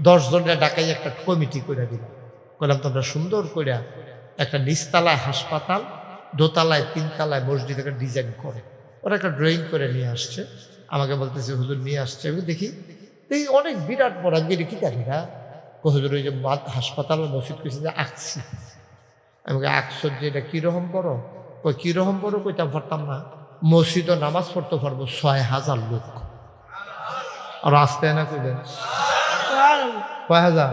10 জনের ডাকাই একটা কমিটি করে দিলাম, বললাম তোমরা সুন্দর করে একটা নিচতলায় হাসপাতাল, দোতলায় 3 তলায় মসজিদ একটা ডিজাইন করে, ওরা একটা ড্রয়িং করে নিয়ে আসছে, আমাকে বলতেছে হুজুর নিয়ে আসছে। আমি দেখি এই অনেক বিরাট বড়, আমি কি জানি না হুজুর ওই যে হাসপাতাল মসজিদ কইছে যে আঁকছি। আমাকে আঁকছর যে এটা কীরকম বড়, কই কীরকম বড় কইতাম পারতাম না, মসজিদও নামাজ পড়তে পারবো 6000 লোক। আর আসতে না কইবেন কয় হাজার,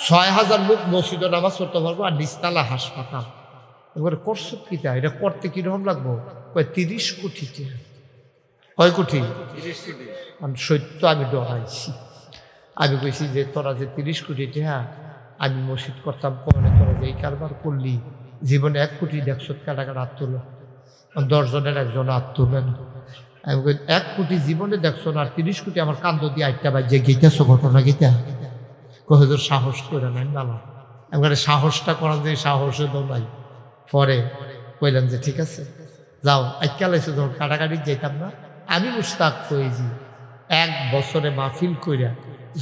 6000 লোক মসজিদও নামাজ পড়তে পারবো, আর নিচতলা হাসপাতাল। এবারে করছো কিটা, এটা করতে কিরকম লাগবো, কয় 30 কোটি টাকা। কয় কোটি? 30 কোটি। আমি সত্য আমি ডরাইছি, আমি কইছি যে তোরা যে 30 কোটি টাকা আমি মসজিদ করতাম, কনে তোরা যে এই কারবার করলি, জীবনে 1 কোটি দেখছো কাটা কাটা হাত তুলো, 10 জনের একজন হাত তুলেন। আমি কই 1 কোটি জীবনে দেখছো না, আর 30 কোটি আমার কান্দ দিয়ে আইটা বাই যে গীতাছো ঘটনা গীতা। কহজোর সাহস করে নাই বাবা, আমি সাহসটা করার যে সাহসে তো নাই। পরে কইলাম যে ঠিক আছে যাও, আজকাল এসে যখন কাটাকাটি যেতাম না, আমি মুস্তাক ফয়েজি 1 বছরে মাহফিল কইরা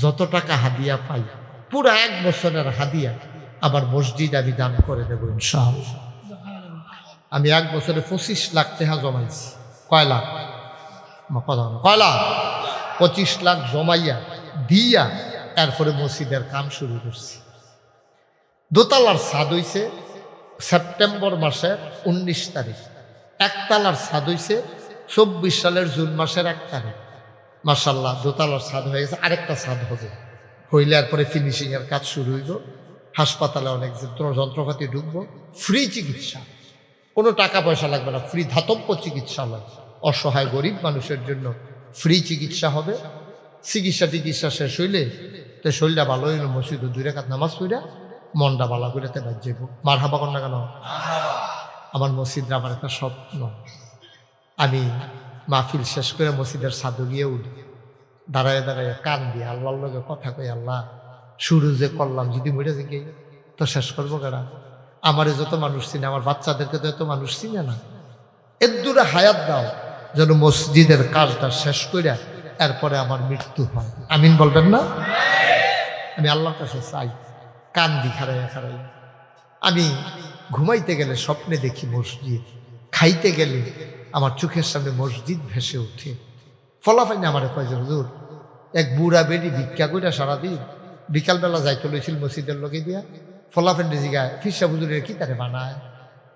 যত টাকা হাদিয়া পাই, পুরো 1 বছরের হাদিয়া আবার মসজিদ আমি দান করে দেবো ইনশাআল্লাহ। আমি 1 বছরে 25 লাখ টাকা জমাইছি। কয় লাখ? কয় লাখ? 25 লাখ জমাইয়া দিয়া এরপরে মসজিদের কাম শুরু করছি। দোতলার ছাদ হইছে সেপ্টেম্বর মাসের 19 তারিখ, 1 তলার ছাদ হইছে 24 সালের জুন মাসের 1 তারিখ। মাশাআল্লাহ দোতলার ছাদ হয়ে গেছে, আরেকটা ছাদ হবে, হইলে এরপরে ফিনিশিং এর কাজ শুরু হইব। হাসপাতালে অনেক যন্ত্রপাতি ঢুকবো, ফ্রি চিকিৎসা, কোনো টাকা পয়সা লাগবে না, ফ্রি ধাতব্য চিকিৎসালয়, অসহায় গরিব মানুষের জন্য ফ্রি চিকিৎসা হবে। চিকিৎসা শেষ হইলে তো শরীরটা ভালো হইল, মসজিদে 2 রাকাত নামাজ পড়া মনটা ভালো করিতে বাদ যাইব। মারহাবা কর না কেন? আমার মসজিদরা আমার একটা স্বপ্ন। আমি মাহফিল শেষ করে মসজিদের ছাদে গিয়ে উঠি, দাঁড়ায় দাঁড়ায় কান দিয়ে আল্লাহর লগে কথা কই, আল্লাহ শুরু যে করলাম যদি মরে যে গিয়ে তো শেষ করবো কেনা? আমারে যত মানুষ চিনে, আমার বাচ্চাদেরকে তো এত মানুষ চিনে না, এর দূরে হায়াত দাও যেন মসজিদের কাজটা শেষ করে এরপরে আমার মৃত্যু হয়। আমিন বলবেন না? আমি আল্লাহর কাছে চাই, কান দি খারাইয়া খারাইয়া। আমি ঘুমাইতে গেলে স্বপ্নে দেখি মসজিদ, খাইতে গেলে আমার চোখের সামনে মসজিদ ভেসে ওঠে। ফলাফাইনে আমার কয় যে হুজুর এক বুড়া বেডি ভিক্ষা কইরা সারাদিন বিকালবেলা যাইতে লইছিল মসজিদের লগে দিয়া, ফলাফাইনে জিগায় ফিরসা হুজুরের কি তারে বানায়?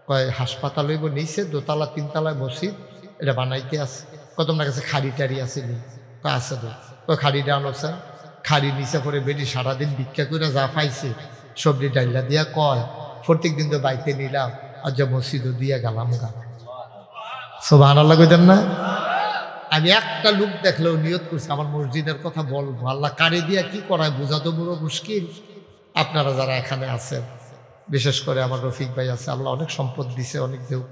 কয় হাসপাতাল হইব নিচে 2 তলা 3 তলায় মসজিদ, এটা বানাইতে আছে। কত তোমার কাছে খাড়ি টাড়ি আছে নি? কয় আছে তো। কয় খাড়িটা আনছে, খাড়ি নিচে পরে বেডি সারাদিন ভিক্ষা করে যা পাইছে সবজি ডাইলা দিয়া কয় প্রত্যেক দিন তো বাইতে নিলাম, আর যা মসজিদও দিয়া গেলাম গা। সুবহানাল্লাহ কইতেন না? আমি একটা লোক দেখলেও নিয়ত করছি আমার মসজিদের কথা বলবো, আল্লাহ কারে দিয়া কি করায় বোঝা তো বড় মুশকিল। আপনারা যারা এখানে আছেন, বিশেষ করে আমার রফিক ভাই আছে, আল্লাহ অনেক সম্পদ দিছে, অনেক দেউ।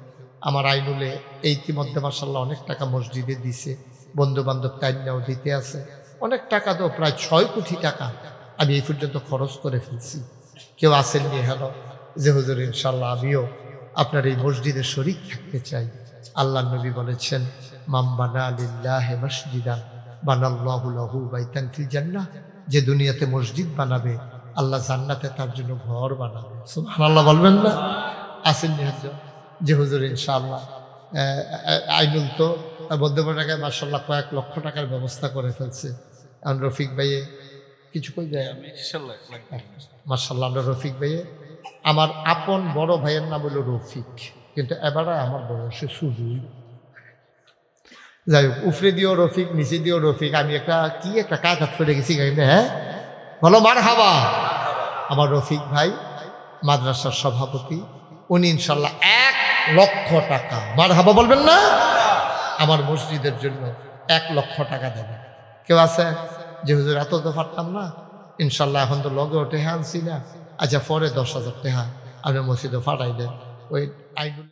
আমার আইনুলে ইতিমধ্যে মাশাআল্লাহ অনেক টাকা মসজিদে দিছে, বন্ধু বান্ধব তাইনাও দিতে আছে অনেক টাকা, তো প্রায় 6 কোটি টাকা আমি এই পর্যন্ত খরচ করে ফেলছি। কেউ আসেননি হ্যালো যে হুজুর ইনশাল্লাহ আমিও আপনার এই মসজিদে শরীক থাকতে চাই। আল্লাহ নবী বলেছেন মাম বানা লিল্লাহি মসজিদান বানাল্লাহু লাহু বাইতান ফিল জান্নাহ, যে দুনিয়াতে মসজিদ বানাবে আল্লাহ জান্নাতে তার জন্য ঘর বানাবে। সুবহানাল্লাহ বলবেন না? আসেননি হ্যালো যে হুজুর ইনশাআল্লাহ আইনুল তো বদ্ধ টাকায় মাশাআল্লাহ কয়েক লক্ষ টাকার ব্যবস্থা করে ফেলছে। রফিক ভাইয়ে কিছু কই যায়, মাশাআল্লাহ আমরা রফিক ভাইয়ে আমার আপন বড় ভাইয়ের নাম হলো রফিক, কিন্তু এবারে আমার বয়সে শুরুই। যাই হোক, উফরে দিয়েও রফিক, নিচে দিয়েও রফিক। আমি একটা কায়দাত ফেলে গেছি গাইলে। হ্যাঁ বলো মার হাবা। আমার রফিক ভাই মাদ্রাসার সভাপতি, উনি ইনশাল্লাহ 1 লক্ষ টাকা, মার হাবা বলবেন না, আমার মসজিদের জন্য 1 লক্ষ টাকা দেবে। কেউ আছে যে হুজুর এত তো পারতাম না, ইনশাল্লাহ এখন তো লগে ওঠে আনছি না, আচ্ছা পরে 10,000 টাকা আপনি মসজিদে ফাটাই দেন। ওই আইন